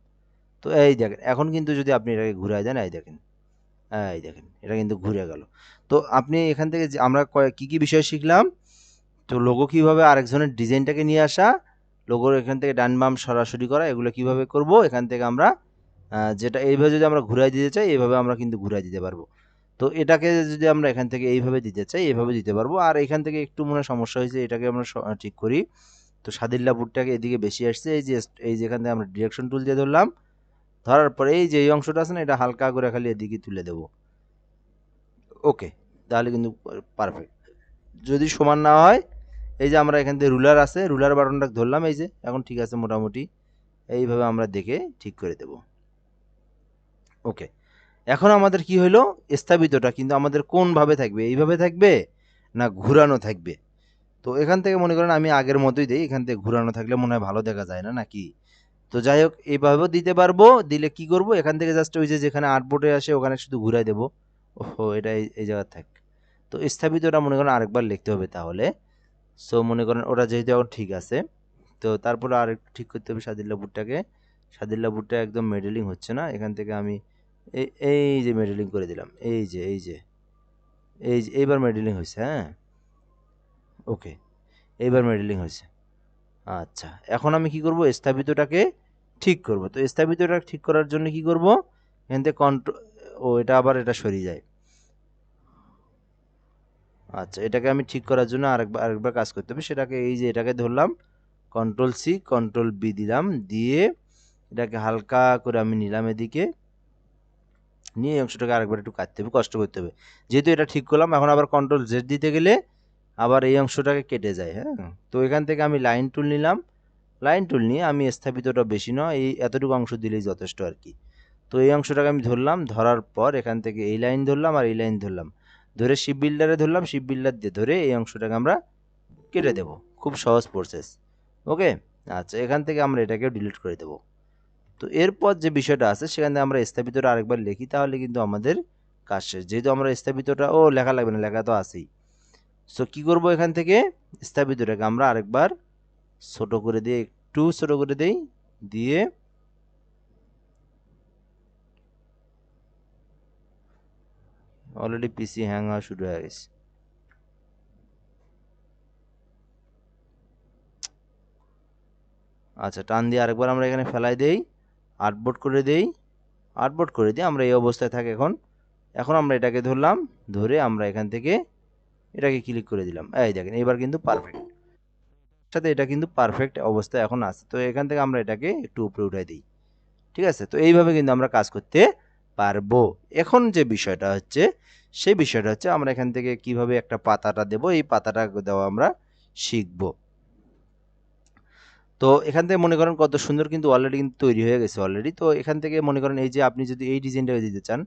তো এই দেখেন, এখন কিন্তু যদি আপনি এটাকে ঘুরায় দেন, এই দেখেন এটা কিন্তু ঘুরে গেল। তো আপনি এখান থেকে আমরা কি কি বিষয় শিখলাম, তো লোগো কিভাবে আরেকজনের ডিজাইনটাকে নিয়ে আসা, লোগোর এখান থেকে ডান বাম সরাসরি করা, এগুলো কিভাবে করব, এখান থেকে আমরা যেটা এইভাবে যদি আমরা ঘুরাই দিতে চাই, এইভাবে আমরা কিন্তু ঘুরাই দিতে পারবো। তো এটাকে যদি আমরা এখান থেকে এইভাবে দিতে চাই, এইভাবে দিতে পারবো। আর এখান থেকে একটু মনে সমস্যা হয়েছে, এটাকে আমরা ঠিক করি। তো সাদিল্লা বুটটাকে এদিকে বেশি আসছে, এই যে এখান থেকে আমরা ডিরেকশন টুল দিয়ে ধরলাম, ধরার পরে এই যে এই অংশটা আছে না, এটা হালকা করে খালি এদিকে তুলে দেব। ওকে, তাহলে কিন্তু পারফেক্ট। যদি সমান না হয়, এই যে আমরা এখান থেকে রুলার আছে, রুলার বাটনটা ধরলাম, এই যে এখন ঠিক আছে মোটামুটি, এইভাবে আমরা দেখে ঠিক করে দেব। ওকে, এখন আমাদের কি হলো, স্থাপিতটা কিন্তু আমাদের কোনভাবে থাকবে, এইভাবে থাকবে না ঘুরানো থাকবে। তো এখান থেকে মনে করেন আমি আগের মতোই দিই, এখান থেকে ঘুরানো থাকলে মনে হয় ভালো দেখা যায় না নাকি। তো যাই হোক, এইভাবেও দিতে পারবো। দিলে কি করব, এখান থেকে জাস্ট ওই যে যেখানে আর্টবোর্ডে আসে ওখানে শুধু ঘুরাই দেবো। ওহো, এটা এই জায়গায় থাক। তো স্থাপিতটা মনে করেন আরেকবার লিখতে হবে তাহলে। সো মনে করেন ওটা যেহেতু এখন ঠিক আছে, তো তারপরে আর একটু ঠিক করতে হবে সাদিল্লা বুটটাকে। সাদিল্লা বুটটা একদম মেডেলিং হচ্ছে না, এখান থেকে আমি এই যে মেডেলিং করে দিলাম, এই যে এইবার মেডেলিং হয়েছে, হ্যাঁ ওকে, এইবার মেডেলিং হয়েছে। আচ্ছা, এখন আমি কি করব, স্থাপিতটাকে ঠিক করব। তো স্থাপিতটা ঠিক করার জন্য কি করব, এখান থেকে কন্ট্রোল, ও এটা আবার এটা সরিয়ে যায়। আচ্ছা, এটাকে আমি ঠিক করার জন্য আরেকবার কাজ করতে হবে, সেটাকে এই যে এটাকে ধরলাম, কন্ট্রোল সি কন্ট্রোল বি দিলাম, দিয়ে এটাকে হালকা করে আমি নিলাম এদিকে, নিয়ে এই অংশটাকে আরেকবার একটু কাটতে হবে, কষ্ট করতে হবে। যেহেতু এটা ঠিক করলাম, এখন আবার কন্ট্রোল জেড দিতে গেলে আবার এই অংশটাকে কেটে যায়, হ্যাঁ। তো এখান থেকে আমি লাইন টুল নিলাম, লাইন টুল নিয়ে আমি স্থাপিতটা বেশি নয়, এই এতটুকু অংশ দিলেই যথেষ্ট আর কি। তো এই অংশটাকে আমি ধরলাম, ধরার পর এখান থেকে এই লাইন ধরলাম আর এই লাইন ধরলাম, ধরে শিপ বিল্ডারে ধরলাম, শিপ বিল্ডার দিয়ে ধরে এই অংশটাকে আমরা কেটে দেব। খুব সহজ প্রসেস। ওকে, আচ্ছা, এখান থেকে আমরা এটাকে ডিলিট করে দেব। তো এরপর যে বিষয়টা আছে, সেখান থেকে আমরা স্থাপিতটা আরেকবার লিখি, তাহলে কিন্তু আমাদের কাজ শেষ। যেহেতু আমরা স্থাপিতটা লেখা লাগবে না, লেখা তো আছেই। সো কি করব, এখান থেকে স্থাপিতটাকে আমরা আরেকবার ছোট করে দিয়ে, একটু ছোট করে দেই, দিয়ে অলরেডি পিসি হ্যাং হওয়া শুরু হয়ে গেছে। আচ্ছা, টান দিয়ে আরেকবার আমরা এখানে ফেলাই দেই, আর্টবোর্ড করে দেই, আর্টবোর্ড করে দিয়ে আমরা এই অবস্থায় থাকি। এখন আমরা এটাকে ধরলাম, ধরে আমরা এখান থেকে এটাকে ক্লিক করে দিলাম, এই দেখেন এবার কিন্তু পারফেক্ট, সাথে এটা কিন্তু পারফেক্ট অবস্থায় এখন আছে। তো এখান থেকে আমরা এটাকে একটু উপরে উঠাই দিই, ঠিক আছে। তো এইভাবে কিন্তু আমরা কাজ করতে পারবো। এখন যে বিষয়টা হচ্ছে, সেই বিষয়টা হচ্ছে আমরা এখান থেকে কিভাবে একটা পাতাটা দেব, এই পাতাটা দেওয়া আমরা শিখব। তো এখান থেকে মনে করেন কত সুন্দর কিন্তু অলরেডি কিন্তু তৈরি হয়ে গেছে অলরেডি। তো এখান থেকে মনে করেন এই যে আপনি যদি এই ডিজাইনটাকে দিতে চান,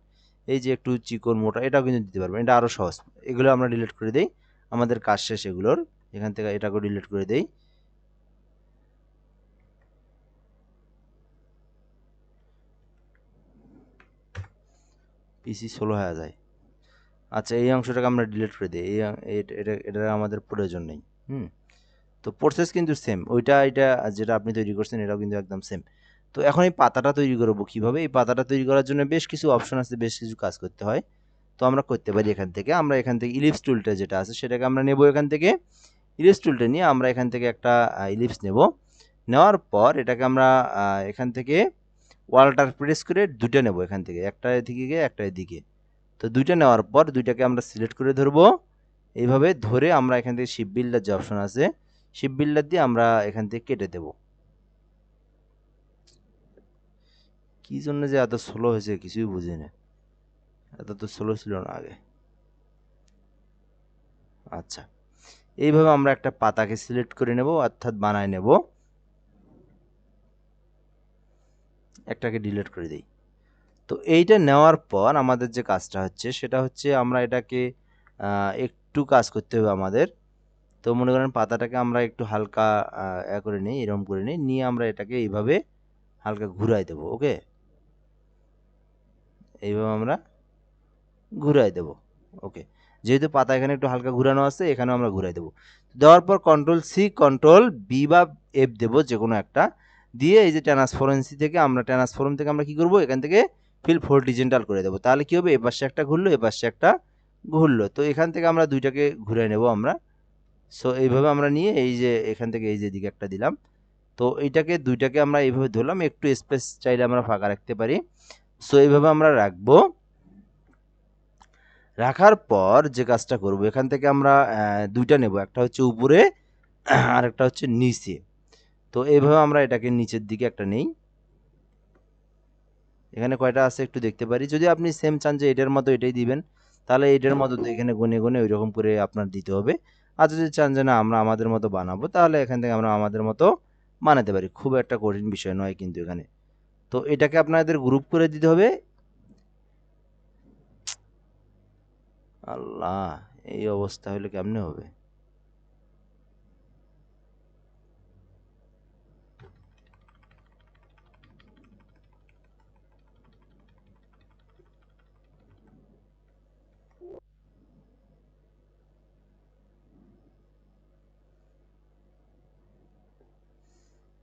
এই যে একটু চিকন মোটা, এটাও কিন্তু দিতে পারবেন, এটা আরও সহজ। এগুলো আমরা ডিলিট করে দেই, আমাদের কাজ শেষ এগুলোর। এখান থেকে এটাকেও ডিলিট করে দেই। পিসি স্লো হয়ে যায়। আচ্ছা, এই অংশটাকে আমরা ডিলিট করে দিই, এটা আমাদের প্রয়োজন নেই। তো প্রসেস কিন্তু সেম, এটা যেটা আপনি তৈরি করছেন এটাও কিন্তু একদম সেম। তো এখন এই পাতাটা তৈরি করব কিভাবে, এই পাতাটা তৈরি করার জন্য বেশ কিছু অপশন আছে, বেশ কিছু কাজ করতে হয়। তো আমরা করতে পারি এখান থেকে ইলিপস টুলটা যেটা আছে সেটাকে আমরা নেব, এখান থেকে ইলিপস টুলটা নিয়ে আমরা এখান থেকে একটা ইলিপস নেব। নেওয়ার পর এটাকে আমরা এখান থেকে ওয়ালটার প্রেস করে দুটো নেব, এখান থেকে একটা এদিকে গিয়ে একটা এদিকে। তো দুইটা নেওয়ার পর দুইটাকে আমরা সিলেক্ট করে ধরবো, এইভাবে ধরে আমরা এখান থেকে শিপ বিল্ডার যে অপশন আছে, শিপ বিল্ডার দিয়ে আমরা এখান থেকে কেটে দেব। কি জন্য যে এত স্লো হয়েছে কিছুই বুঝি না, এত তো স্লো ছিল না আগে। আচ্ছা, এইভাবে আমরা একটা পাতাকে সিলেক্ট করে নেব, অর্থাৎ বানায় নেব। একটাকে ডিলিট করে দিই। তো এইটা নেওয়ার পর আমাদের যে কাজটা হচ্ছে সেটা হচ্ছে আমরা এটাকে একটু কাজ করতে হবে আমাদের। তো মনে করেন পাতাটাকে আমরা একটু হালকা করে নিই, এরকম করে নিই, নিয়ে আমরা এটাকে এইভাবে হালকা ঘুরাই দেব। ওকে, এইভাবে আমরা ঘুরাই দেব। ওকে, যেহেতু পাতা এখানে একটু হালকা ঘুরানো আছে, এখানেও আমরা ঘুরাই দেব। দেওয়ার পর কন্ট্রোল সি কন্ট্রোল বি বা এফ দেব, যে কোনো একটা দিয়ে এই যে ট্রান্সফারেন্সি থেকে আমরা ট্রান্সফর্ম থেকে আমরা কি করব, এখান থেকে ফিল হরিজন্টাল করে দেব। তাহলে কি হবে, এপাশে একটা ঘুরলো, এপাশে একটা ঘুরলো। তো এখান থেকে আমরা দুইটাকে ঘুরে নেব আমরা। সো এইভাবে আমরা নিয়ে এই যে এখান থেকে এই যে দিকে একটা দিলাম। তো এইটাকে দুইটাকে আমরা এইভাবে ধরলাম, একটু স্পেস চাইলে আমরা ফাঁকা রাখতে পারি। সো এইভাবে আমরা রাখবো। রাখার পর যে কাজটা করব, এখান থেকে আমরা দুইটা নেব, একটা হচ্ছে উপরে আর একটা হচ্ছে নিচে। তো এইভাবে আমরা এটাকে নিচের দিকে একটা নেই। এখানে কয়টা আছে একটু দেখতে পারি। যদি আপনি সেম চান যে এটার মতো এটাই দিবেন, তাহলে এটার মতো তো এখানে গুনে গুনে ওই রকম করে আপনার দিতে হবে। আর যদি চান যে না আমরা আমাদের মতো বানাবো, তাহলে এখান থেকে আমরা আমাদের মতো বানাতে পারি। খুব একটা কঠিন বিষয় নয় কিন্তু এখানে। তো এটাকে আপনাদের গ্রুপ করে দিতে হবে। আল্লাহ, এই অবস্থা হলে কেমনে হবে?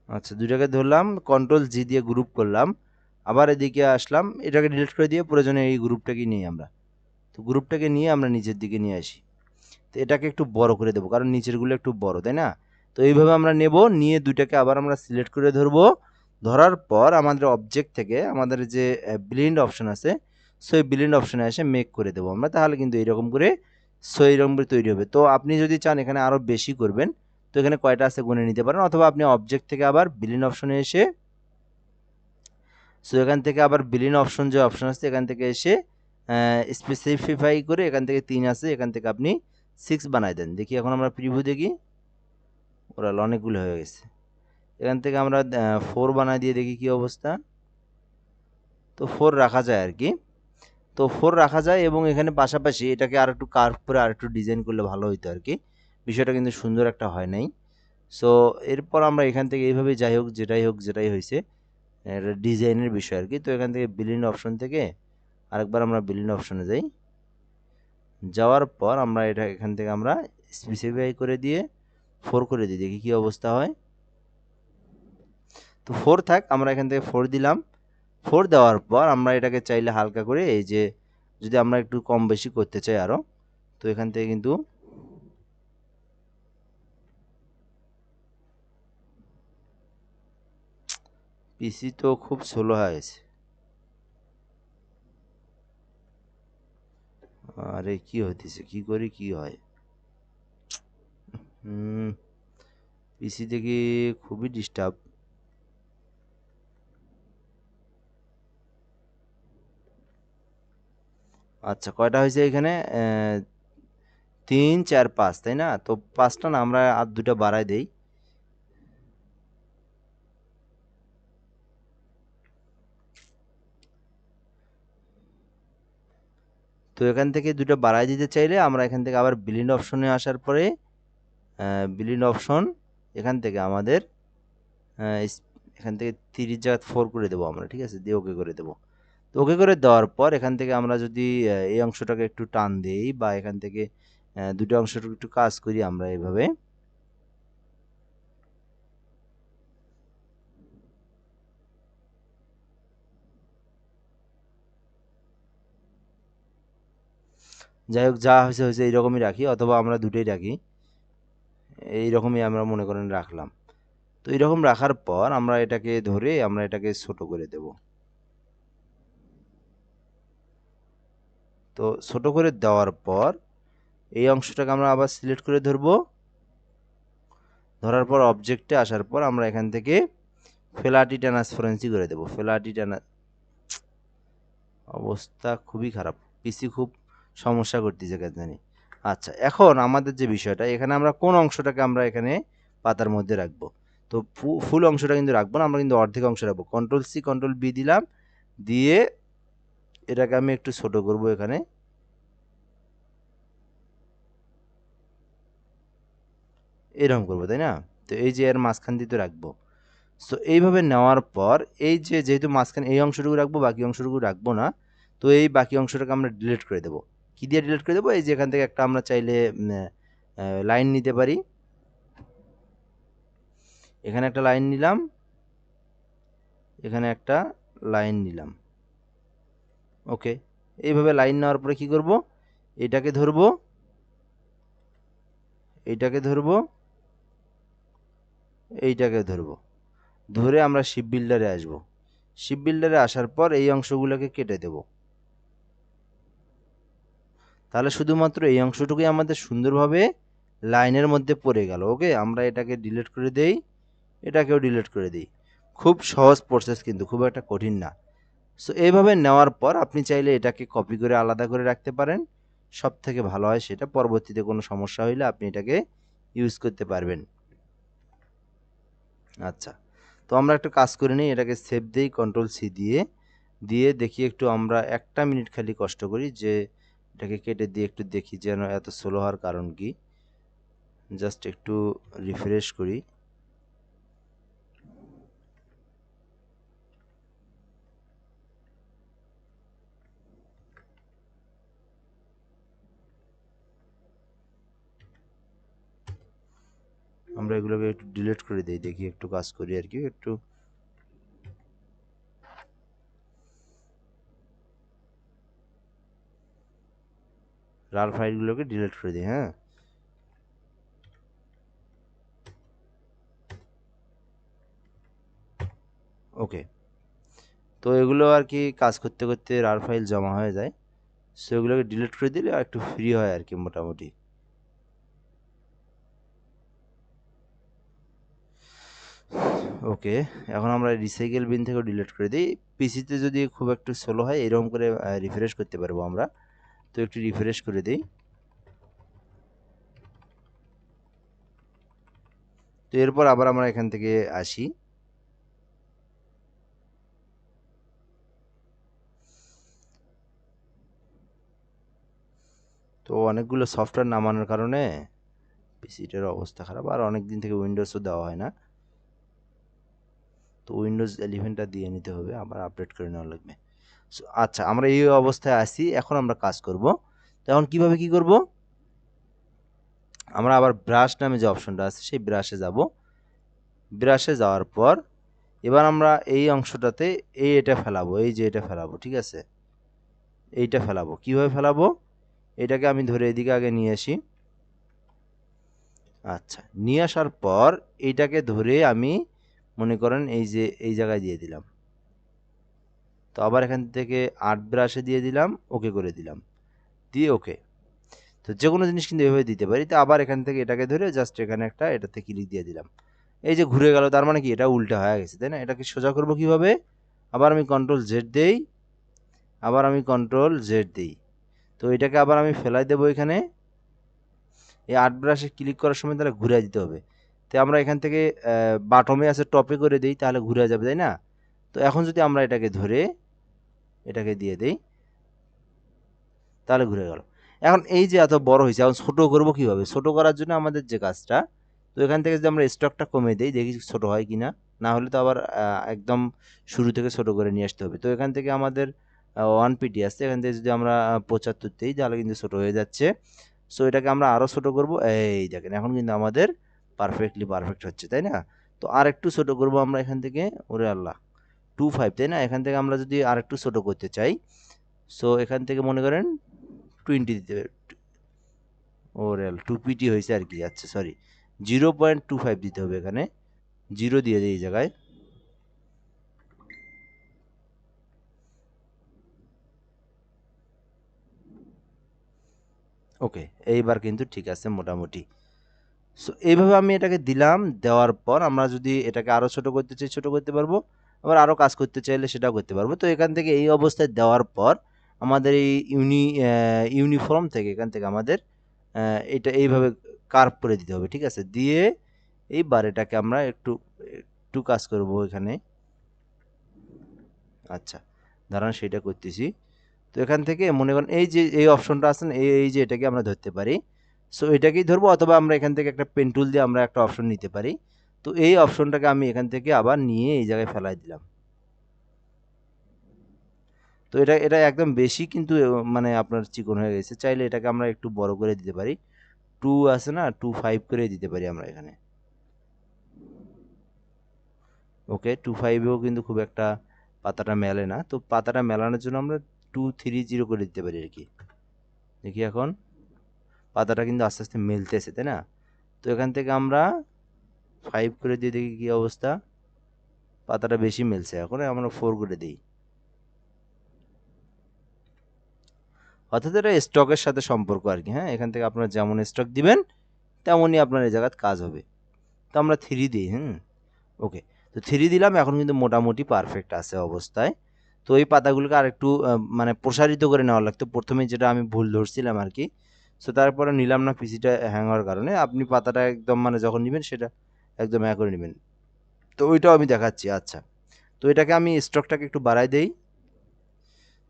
আচ্ছা, দুইটাকে ধরলাম, কন্ট্রোল জি দিয়ে গ্রুপ করলাম, আবার এদিকে আসলাম, এটাকে ডিলিট করে দিয়ে প্রয়োজনে এই গ্রুপটাকে নিই আমরা। তো গ্রুপটাকে নিয়ে আমরা নিচের দিকে নিয়ে আসি। তো এটাকে একটু বড় করে দেবো, কারণ নিচেরগুলো একটু বড়, তাই না? তো এইভাবে আমরা নেব, নিয়ে দুইটাকে আবার আমরা সিলেক্ট করে ধরবো। ধরার পর আমাদের অবজেক্ট থেকে আমাদের যে ব্লেন্ড অপশন আছে, সো এই ব্লেন্ড অপশনে এসে মেক করে দেবো আমরা। তাহলে কিন্তু এইরকম করে, সো এইরকম করে তৈরি হবে। তো আপনি যদি চান এখানে আরও বেশি করবেন, তো এখানে কয়টা আছে গুনে নিতে পারেন, অথবা আপনি অবজেক্ট থেকে আবার ব্লেন্ড অপশনে এসে, সো এখান থেকে আবার ব্লেন্ড অপশন যে অপশন আছে, এখান থেকে এসে স্পেসিফাই করে, এখান থেকে 3 আছে, এখান থেকে আপনি 6 বানাই দেন। দেখি এখন আমরা প্রিভিউ দেখি, ওরা অনেকগুলো হয়ে গেছে। এখান থেকে আমরা 4 বানাই দিয়ে দেখি কি অবস্থা। তো 4 রাখা যায় আর কি। তো 4 রাখা যায়, এবং এখানে পাশাপাশি এটাকে আর একটু কার্ভ করে আর একটু ডিজাইন করলে ভালো হইতো আর কি। বিষয়টা কিন্তু সুন্দর একটা হয় নাই। সো এরপর আমরা এখান থেকে এইভাবে, যাই হোক যেটাই হয়েছে, এটা ডিজাইনের বিষয় আর কি। তো এখান থেকে ব্লেন্ড অপশন থেকে আরেকবার আমরা ব্লেন্ড অপশনে যাই। যাওয়ার পর আমরা এটা এখান থেকে আমরা স্পেসিফাই করে দিয়ে 4 করে দিই, দেখি কি অবস্থা হয়। তো 4 থাক, আমরা এখান থেকে 4 দিলাম। 4 দেওয়ার পর আমরা এটাকে চাইলে হালকা করে, এই যে যদি আমরা একটু কম বেশি করতে চাই আরও, তো এখান থেকে কিন্তু পিসি তো খুব স্লো হয়ে গেছে। আরে কি হইতেছে, কি করি কি হয়? পিসি থেকে খুবই ডিস্টার্ব। আচ্ছা, কয়টা হয়েছে এখানে? 3 4 5, তাই না? তো 5টা না, আমরা আর দুটা বাড়াই দেই। তো এখান থেকে দুটো বাড়াই দিতে চাইলে আমরা এখান থেকে আবার ব্লেন্ড অপশনে আসার পরে ব্লেন্ড অপশন, এখান থেকে আমাদের এখান থেকে 30 জায়গা 4 করে দেবো আমরা, ঠিক আছে? দিয়ে ওকে করে দেবো। তো ওকে করে দেওয়ার পর এখান থেকে আমরা যদি এই অংশটাকে একটু টান দেই, বা এখান থেকে দুটো অংশটা একটু কাজ করি আমরা এইভাবে। যাই হোক, যা হয়েছে হয়েছে, এইরকমই রাখি, অথবা আমরা দুটোই রাখি, এইরকমই আমরা মনে করেন রাখলাম। তো এইরকম রাখার পর আমরা এটাকে ধরে আমরা এটাকে ছোট করে দেব। তো ছোট করে দেওয়ার পর এই অংশটাকে আমরা আবার সিলেক্ট করে ধরবো। ধরার পর অবজেক্টে আসার পর আমরা এখান থেকে ফ্ল্যাটি ট্রান্সপারেন্সি করে দেব। অবস্থা খুবই খারাপ, পিসি খুব সমস্যা করতেছে কেন জানি। আচ্ছা, এখন আমাদের যে বিষয়টা, এখানে আমরা কোন অংশটাকে আমরা এখানে পাতার মধ্যে রাখবো? তো ফুল অংশটা কিন্তু রাখবো না, আমরা কিন্তু অর্ধেক অংশ রাখবো। কন্ট্রোল সি কন্ট্রোল বি দিলাম, দিয়ে এটাকে আমি একটু ছোট করব এখানে। এরকম করবো, তাই না? তো এই যে এর মাঝখান দিয়ে তো রাখবো। সো এইভাবে নেওয়ার পর এই যে যেহেতু মাঝখানে এই অংশটুকু রাখবো, বাকি অংশটুকু রাখবো না, তো এই বাকি অংশটাকে আমরা ডিলিট করে দেবো। কি দিয়ে ডিলিট করে দেবো? এই যে এখান থেকে একটা আমরা চাইলে লাইন নিতে পারি। এখানে একটা লাইন নিলাম, এখানে একটা লাইন নিলাম। ওকে, এইভাবে লাইন নেওয়ার পরে কি করব? এটাকে ধরবো, এইটাকে ধরবো, এইটাকে ধরবো, ধরে আমরা শিপ বিল্ডারে আসবো। শিপ বিল্ডারে আসার পর এই অংশগুলোকে কেটে দেব। তাহলে শুধুমাত্র এই অংশটুকুই আমাদের সুন্দরভাবে লাইনের মধ্যে পড়ে গেল। ওকে, আমরা এটাকে ডিলিট করে দেই, এটাকেও ডিলিট করে দিই। খুব সহজ প্রসেস, কিন্তু খুব একটা কঠিন না। সো এইভাবে নেওয়ার পর আপনি চাইলে এটাকে কপি করে আলাদা করে রাখতে পারেন। সব থেকে ভালো হয় সেটা, পরবর্তীতে কোনো সমস্যা হইলে আপনি এটাকে ইউজ করতে পারবেন। আচ্ছা, তো আমরা একটা কাজ করে নিই, এটাকে সেভ দিই কন্ট্রোল সি দিয়ে, দিয়ে দেখি একটু আমরা 1টা মিনিট খালি কষ্ট করি যে এটাকে কেটে দিয়ে একটু দেখি যেন এত স্লো হওয়ার কারণ কি। জাস্ট একটু রিফ্রেশ করি। আমরা এগুলোকে একটু ডিলিট করে দিই, দেখি একটু কাজ করি আর কি। একটু রার ফাইলগুলোকে ডিলিট করে দিই। হ্যাঁ, ওকে। তো এগুলো আর কি কাজ করতে করতে রার ফাইল জমা হয়ে যায়। সো এগুলোকে ডিলিট করে দিলে আর একটু ফ্রি হয় আর কি মোটামুটি। ওকে, এখন আমরা রিসাইকেল বিন থেকেও ডিলিট করে দিই। পিসিতে যদি খুব একটু স্লো হয় এরকম করে রিফ্রেশ করতে পারবো আমরা। তো একটু রিফ্রেশ করে দিই। তো এরপর আবার আমরা এখান থেকে আসি। তো অনেকগুলো সফটওয়্যার নামানোর কারণে পিসিটার অবস্থা খারাপ, আর অনেক দিন থেকে উইন্ডোজও দেওয়া হয় না। তো উইন্ডোজ 11টা দিয়ে নিতে হবে, আবার আপডেট করে নেওয়া লাগবে। আচ্ছা, আমরা এই অবস্থায় আসি, এখন আমরা কাজ করব। তো এখন কিভাবে কি করব? আমরা আবার ব্রাশ নামে যে অপশনটা আছে সেই ব্রাশে যাব। ব্রাশে যাওয়ার পর এবার আমরা এই অংশটাতে এটা ফেলাবো, এই যে এটা ফেলাবো, ঠিক আছে? এইটা ফেলাবো। কিভাবে ফেলাবো? এটাকে আমি ধরে এদিকে আগে নিয়ে আসি। আচ্ছা, নিয়ে আসার পর এইটাকে ধরে আমি মনে করেন এই যে এই জায়গায় দিয়ে দিলাম। তো আবার এখান থেকে আর্ট ব্রাশে দিয়ে দিলাম, ওকে করে দিলাম, দিয়ে ওকে। তো যে কোনো জিনিস কিন্তু এভাবে দিতে পারি। তো আবার এখান থেকে এটাকে ধরে জাস্ট এখানে একটা এটাতে ক্লিক দিয়ে দিলাম, এই যে ঘুরে গেল। তার মানে কি এটা উল্টা হয়ে গেছে, তাই না? এটাকে সোজা করব কিভাবে? আবার আমি কন্ট্রোল জেড দেই, আবার আমি কন্ট্রোল জেড দিই। তো এটাকে আবার আমি ফেলাই দেবো এখানে। এই আর্ট ব্রাশে ক্লিক করার সময় তাহলে ঘুরে দিতে হবে। তো আমরা এখান থেকে বাটমে আছে টপে করে দিই, তাহলে ঘুরে যাবে, তাই না? তো এখন যদি আমরা এটাকে ধরে এটাকে দিয়ে দেই তাহলে ঘুরে গেল। এখন এই যে এত বড় হয়েছে, এখন ছোট করব কিভাবে? ছোট করার জন্য আমাদের যে কাজটা, তো এখান থেকে যদি আমরা স্টকটা কমিয়ে দিই, দেখি ছোট হয় কিনা। না হলে তো আবার একদম শুরু থেকে ছোট করে নিয়ে আসতে হবে। তো এখান থেকে আমাদের 1 পিটি আছে, এখান থেকে যদি আমরা 75 দিই তাহলে কিন্তু ছোট হয়ে যাচ্ছে। সো এটাকে আমরা আরও ছোট করব। এই দেখেন এখন কিন্তু আমাদের পারফেক্ট হচ্ছে, তাই না? তো আর একটু ছোট করব আমরা এখান থেকে। ওরে আল্লাহ, 25, তাই না? এখান থেকে আমরা যদি আর একটু ছোট করতে চাই, সো এখান থেকে মনে করেন 20 দিতে হবে। ওরেল 2পিটি হয়েছে আর কি। আচ্ছা সরি, 0.25 দিতে হবে এখানে। 0 দিয়ে দিই এই জায়গায়। ওকে, এইবার কিন্তু ঠিক আছে মোটামুটি। সো এইভাবে আমি এটাকে দিলাম। দেওয়ার পর আমরা যদি এটাকে আরও ছোট করতে চাই ছোট করতে পারবো, আবার আরও কাজ করতে চাইলে সেটাও করতে পারবো। তো এখান থেকে এই অবস্থায় দেওয়ার পর আমাদের এই ইউনিফর্ম থেকে এখান থেকে আমাদের এটা এইভাবে কার্ভ করে দিতে হবে, ঠিক আছে? দিয়ে এইবার এটাকে আমরা একটু একটু কাজ করব এখানে। আচ্ছা, দাঁড়ান সেটা করতেছি। তো এখান থেকে মনে করেন এই যে এই অপশনটা আছে না, এই যে এটাকে আমরা ধরতে পারি। সো এটাকেই ধরবো, অথবা আমরা এখান থেকে একটা পেন টুল দিয়ে আমরা একটা অপশন নিতে পারি। তো এই অপশনটাকে আমি এখান থেকে আবার নিয়ে এই জায়গায় ফেলাই দিলাম। তো এটা এটা একদম বেশি কিন্তু মানে আপনার চিকন হয়ে গেছে, চাইলে এটাকে আমরা একটু বড় করে দিতে পারি। 2 আছে না, 2.5 করে দিতে পারি আমরা এখানে। ওকে, 2.5-এও কিন্তু খুব একটা পাতাটা মেলে না। তো পাতাটা মেলানোর জন্য আমরা 2.30 করে দিতে পারি আর কি। দেখি এখন পাতাটা কিন্তু আস্তে আস্তে মেলতেছে, তাই না? তো এখান থেকে আমরা 5 করে দিয়ে দেখি কি অবস্থা। পাতাটা বেশি মেলছে, এখন আমরা 4 করে দিই। অর্থাৎ এটা স্টকের সাথে সম্পর্ক আর কি। হ্যাঁ, এখান থেকে আপনারা যেমন স্টক দিবেন তেমনই আপনার এই জায়গায় কাজ হবে। তো আমরা 3 দিই। ওকে, তো 3 দিলাম, এখন কিন্তু মোটামুটি পারফেক্ট আছে অবস্থায়। তো এই পাতাগুলোকে আর একটু মানে প্রসারিত করে নেওয়া লাগতো, প্রথমে যেটা আমি ভুল ধরছিলাম আর কি। সো তারপরে নিলাম না পিসিটা হ্যাং হওয়ার কারণে। আপনি পাতাটা একদম মানে যখন নেবেন সেটা একদম করে নেবেন। তো ওইটাও আমি দেখাচ্ছি। আচ্ছা, তো এটাকে আমি স্টকটাকে একটু বাড়াই দেই।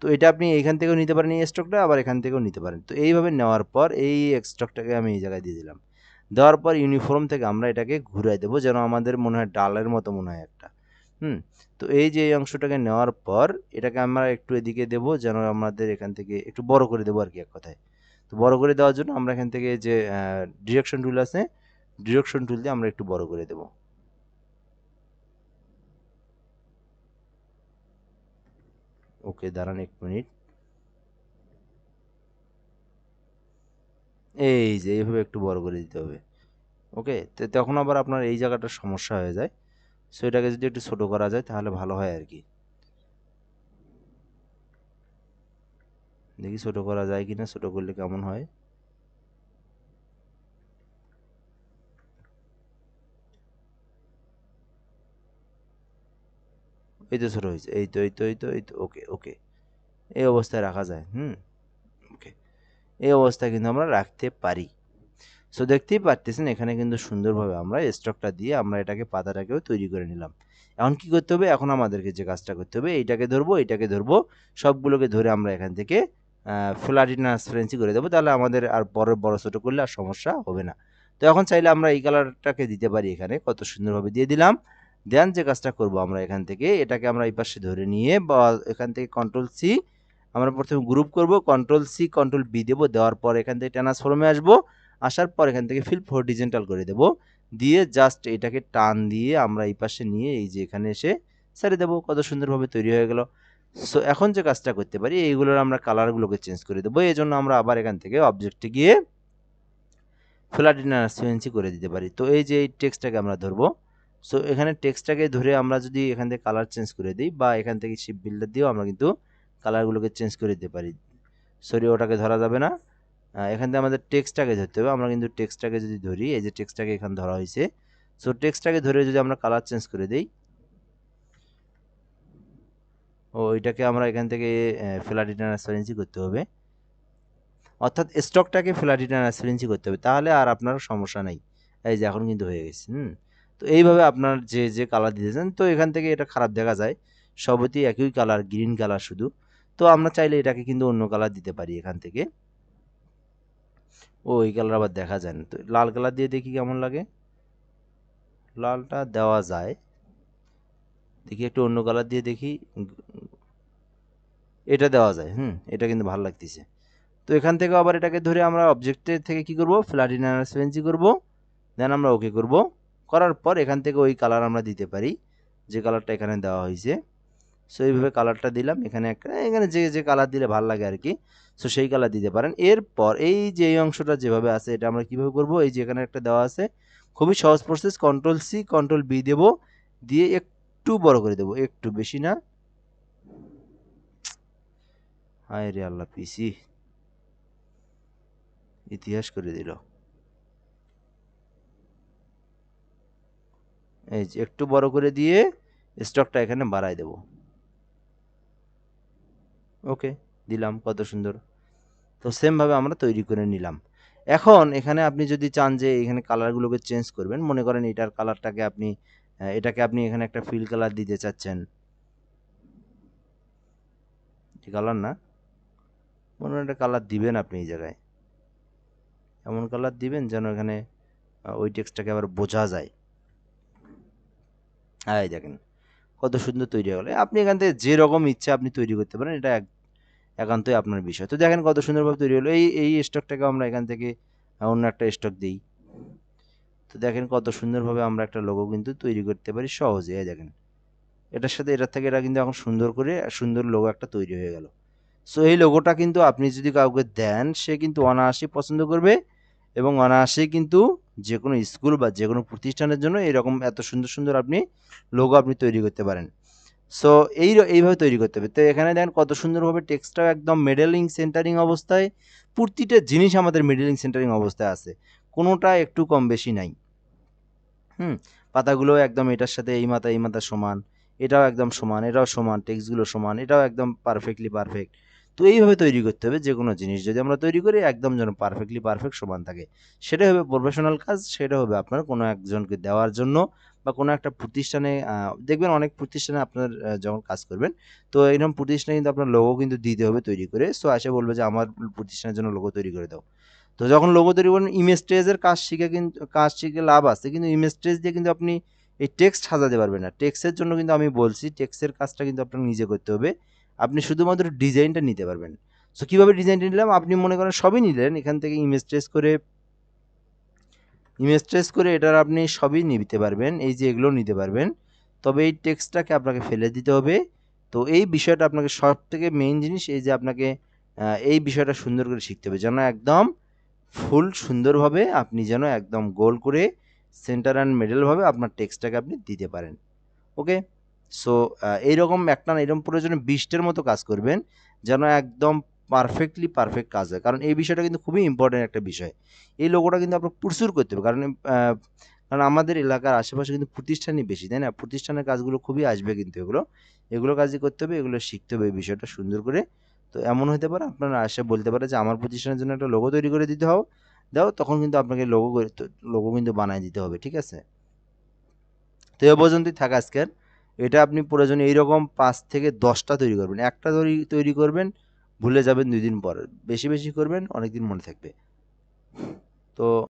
তো এটা আপনি এইখান থেকেও নিতে পারেন এই স্টকটা, আবার এখান থেকেও নিতে পারেন। তো এইভাবে নেওয়ার পর এই স্টকটাকে আমি এই জায়গায় দিয়ে দিলাম। দেওয়ার পর ইউনিফর্ম থেকে আমরা এটাকে ঘুরাই দেবো, যেন আমাদের মনে হয় ডালের মতো মনে হয় একটা। তো এই যে এই অংশটাকে নেওয়ার পর এটাকে আমরা একটু এদিকে দেবো, যেন আমাদের এখান থেকে একটু বড় করে দেবো আর কি, এক কথায়। তো বড় করে দেওয়ার জন্য আমরা এখান থেকে যে ডিরেকশন টুল আছে, ডিরেকশন টুল দিয়ে আমরা একটু বড় করে দেবো। ওকে, দাঁড়ান 1 মিনিট। এই যে এইভাবে একটু বড় করে দিতে হবে। ওকে, তো তখন আবার আপনার এই জায়গাটা সমস্যা হয়ে যায়। সো এটাকে যদি একটু ছোট করা যায় তাহলে ভালো হয় আর কি। দেখি ছোট করা যায় কিনা, ছোট করলে কেমন হয়। এই তো ছোট হয়েছে, এই তো এই তো এই তো এই তো। ওকে ওকে, এই অবস্থায় রাখা যায়। ওকে, এই অবস্থায় কিন্তু আমরা রাখতে পারি। সো দেখতেই পারতেছেন এখানে কিন্তু সুন্দরভাবে আমরা স্টকটা দিয়ে আমরা এটাকে পাতাটাকেও তৈরি করে নিলাম। এখন কি করতে হবে, এখন আমাদেরকে যে কাজটা করতে হবে, এইটাকে ধরবো, এইটাকে ধরবো, সবগুলোকে ধরে আমরা এখান থেকে ফ্ল্যাট ট্রান্সপারেন্সি করে দেবো, তাহলে আমাদের আর বড় ছোট করলে আর সমস্যা হবে না। তো এখন চাইলে আমরা এই কালারটাকে দিতে পারি, এখানে কত সুন্দরভাবে দিয়ে দিলাম। দেন যে কাজটা করব, আমরা এখান থেকে এটাকে আমরা এই পাশে ধরে নিয়ে বা এখান থেকে কন্ট্রোল সি, আমরা প্রথমে গ্রুপ করব, কন্ট্রোল সি কন্ট্রোল বি দেবো, দেওয়ার পর এখান থেকে ট্রান্সফর্মে আসবো, আসার পর এখান থেকে ফিল হরিজন্টাল করে দেব, দিয়ে জাস্ট এটাকে টান দিয়ে আমরা এই পাশে নিয়ে এই যে এখানে এসে ছেড়ে দেবো, কত সুন্দরভাবে তৈরি হয়ে গেল। সো এখন যে কাজটা করতে পারি, এইগুলোর আমরা কালারগুলোকে চেঞ্জ করে দেবো। এই জন্য আমরা আবার এখান থেকে অবজেক্টে গিয়ে ফ্ল্যাট ট্রান্সপারেন্সি করে দিতে পারি। তো এই যে এই টেক্সটটাকে আমরা ধরবো, সো এখানে টেক্সটটাকে ধরে আমরা যদি এখান থেকে কালার চেঞ্জ করে দিই, বা এখান থেকে শিপ বিল্ডার দিয়েও আমরা কিন্তু কালারগুলোকে চেঞ্জ করে দিতে পারি। সরি, ওটাকে ধরা যাবে না। এখান থেকে আমাদের টেক্সটটাকে ধরতে হবে। আমরা কিন্তু টেক্সটটাকে যদি ধরি, এই যে টেক্সটটাকে এখানে ধরা হয়েছে, সো টেক্সটটাকে ধরে যদি আমরা কালার চেঞ্জ করে দিই, এটাকে আমরা এখান থেকে ফ্ল্যাট ট্রান্সপারেন্সি করতে হবে, অর্থাৎ স্টকটাকে ফ্ল্যাট ট্রান্সপারেন্সি করতে হবে, তাহলে আর আপনার সমস্যা নাই। এই যে এখন কিন্তু হয়ে গেছে। তো এইভাবে আপনার যে যে কালার দিতেছেন, তো এখান থেকে এটা খারাপ দেখা যায়, সবই একই কালার, গ্রিন কালার শুধু। তো আমরা চাইলে এটাকে কিন্তু অন্য কালার দিতে পারি এখান থেকে। এই কালার আবার দেখা যায় না, তো লাল কালার দিয়ে দেখি কেমন লাগে। লালটা দেওয়া যায়, দেখি একটু অন্য কালার দিয়ে দেখি। এটা দেওয়া যায়। এটা কিন্তু ভালো লাগতেছে। তো এখান থেকে আবার এটাকে ধরে আমরা অবজেক্টের থেকে কি করব, ফ্ল্যাট ট্রান্সপারেন্সি করব, দেন আমরা ওকে করব। করার পর এখান থেকে ওই কালার আমরা দিতে পারি যে কালারটা এখানে দেওয়া হয়েছে। সো এইভাবে কালারটা দিলাম, এখানে একটা, এখানে যে যে কালার দিলে ভালো লাগে আর কি, সো সেই কালার দিতে পারেন। এরপর এই যে এই অংশটা যেভাবে আছে, এটা আমরা কিভাবে করব, এই যে এখানে একটা দেওয়া আছে, খুবই সহজ process, control C control B দেবো, দিয়ে একটু বড় করে দেবো, একটু বেশি না। হায় রে আল্লাহ, পিসি ইতিহাস করে দিল। এই যে একটু বড় করে দিয়ে স্টকটা এখানে বাড়াই দেব। ওকে, দিলাম, কত সুন্দর। তো সেম ভাবে আমরা তৈরি করে নিলাম। এখন এখানে আপনি যদি চান যে এখানে কালারগুলোকে চেঞ্জ করবেন, মনে করেন এটার কালারটাকে আপনি এটাকে আপনি এখানে একটা ফিল কালার দিতে চাচ্ছেন, কালার না, মনে হয় একটা কালার দিবেন আপনি এই জায়গায়। এমন কালার দিবেন যেন এখানে ওই টেক্সটটাকে আবার বোঝা যায়। এই দেখেন কত সুন্দর তৈরি হয়ে গেল। আপনি এখান থেকে যেরকম ইচ্ছা আপনি তৈরি করতে পারেন, এটা একান্তই আপনার বিষয়। তো দেখেন কত সুন্দরভাবে তৈরি হলো। এই স্টকটাকে আমরা এখান থেকে অন্য একটা স্টক দিই। তো দেখেন কত সুন্দরভাবে আমরা একটা লোগো কিন্তু তৈরি করতে পারি সহজে। এই দেখেন এটার সাথে এটার থেকে এটা কিন্তু এখন সুন্দর করে সুন্দর লোগো একটা তৈরি হয়ে গেল। সো এই লোগোটা কিন্তু আপনি যদি কাউকে দেন, সে কিন্তু অনায়াসেই পছন্দ করবে এবং অনায়াসেই কিন্তু যে কোনো স্কুল বা যে কোনো প্রতিষ্ঠানের জন্য এরকম এত সুন্দর সুন্দর আপনি লোগো আপনি তৈরি করতে পারেন। সো এইভাবে তৈরি করতে হবে। তো এখানে দেখেন কত সুন্দরভাবে টেক্সটটাও একদম মিডলিং সেন্টারিং অবস্থায়, প্রতিটা জিনিস আমাদের মিডলিং সেন্টারিং অবস্থায় আছে, কোনোটা একটু কম বেশি নাই। পাতাগুলো একদম এটার সাথে এই মাথা সমান, এটাও একদম সমান, এটাও সমান, টেক্সটগুলো সমান, এটাও একদম পারফেক্টলি পারফেক্ট। তো এইভাবে তৈরি করতে হবে যে কোনো জিনিস যদি আমরা তৈরি করি একদম যেন পারফেক্টলি পারফেক্ট সমান থাকে। সেটা হবে প্রফেশনাল কাজ, সেটা হবে আপনার কোনো একজনকে দেওয়ার জন্য বা কোনো একটা প্রতিষ্ঠানে দেখবেন অনেক প্রতিষ্ঠানে আপনার যখন কাজ করবেন, তো এরকম প্রতিষ্ঠানে কিন্তু আপনার লোগো কিন্তু দিতে হবে তৈরি করে। সো এসে বলবে যে আমার প্রতিষ্ঠানের জন্য লোগো তৈরি করে দাও। তো যখন লোগো তৈরি করবেন, ইমেজ ট্রেজের কাজ শিখে লাভ আছে, কিন্তু ইমেজ ট্রেজ দিয়ে কিন্তু আপনি এই টেক্সট সাজাতে পারবেন না। টেক্সটের জন্য কিন্তু আমি বলছি টেক্সটের কাজটা কিন্তু আপনাকে নিজে করতে হবে। আপনি শুধুমাত্র ডিজাইনটা নিতে পারবেন। সো কীভাবে ডিজাইনটা নিলাম, আপনি মনে করেন সবই নিলেন এখান থেকে ইমেজ ট্রেস করে এটার আপনি সবই নিতে পারবেন, এই যে এগুলো নিতে পারবেন। তবে এই টেক্সটটাকে আপনাকে ফেলে দিতে হবে। তো এই বিষয়টা আপনাকে সব থেকে মেইন জিনিস, এই যে আপনাকে এই বিষয়টা সুন্দর করে শিখতে হবে যেন একদম ফুল সুন্দরভাবে আপনি যেন একদম গোল করে সেন্টার অ্যান্ড মিডলভাবে আপনার টেক্সটটাকে আপনি দিতে পারেন। ওকে। সো এইরকম একটা না, এরকম প্রয়োজনে 20টার মতো কাজ করবেন যেন একদম পারফেক্টলি পারফেক্ট কাজ হয়, কারণ এই বিষয়টা কিন্তু খুবই ইম্পর্টেন্ট একটা বিষয়। এই লোগোটা কিন্তু আপনার প্রচুর করতে হবে, কারণ আমাদের এলাকার আশেপাশে কিন্তু প্রতিষ্ঠানই বেশি, তাই না? প্রতিষ্ঠানের কাজগুলো খুবই আসবে, কিন্তু এগুলো কাজই করতে হবে, এগুলো শিখতে হবে এই বিষয়টা সুন্দর করে। তো এমন হতে পারে আপনারা এসে বলতে পারে যে আমার প্রতিষ্ঠানের জন্য একটা লোগো তৈরি করে দাও, তখন কিন্তু আপনাকে লোগো কিন্তু বানায় দিতে হবে, ঠিক আছে? তো এ পর্যন্তই থাকা আজকের। এটা আপনি প্রয়োজনে এইরকম 5 থেকে 10টা তৈরি করবেন। একটা তৈরি করবেন, ভুলে যাবেন 2 দিন পর। বেশি করবেন, অনেকদিন মনে থাকবে। তো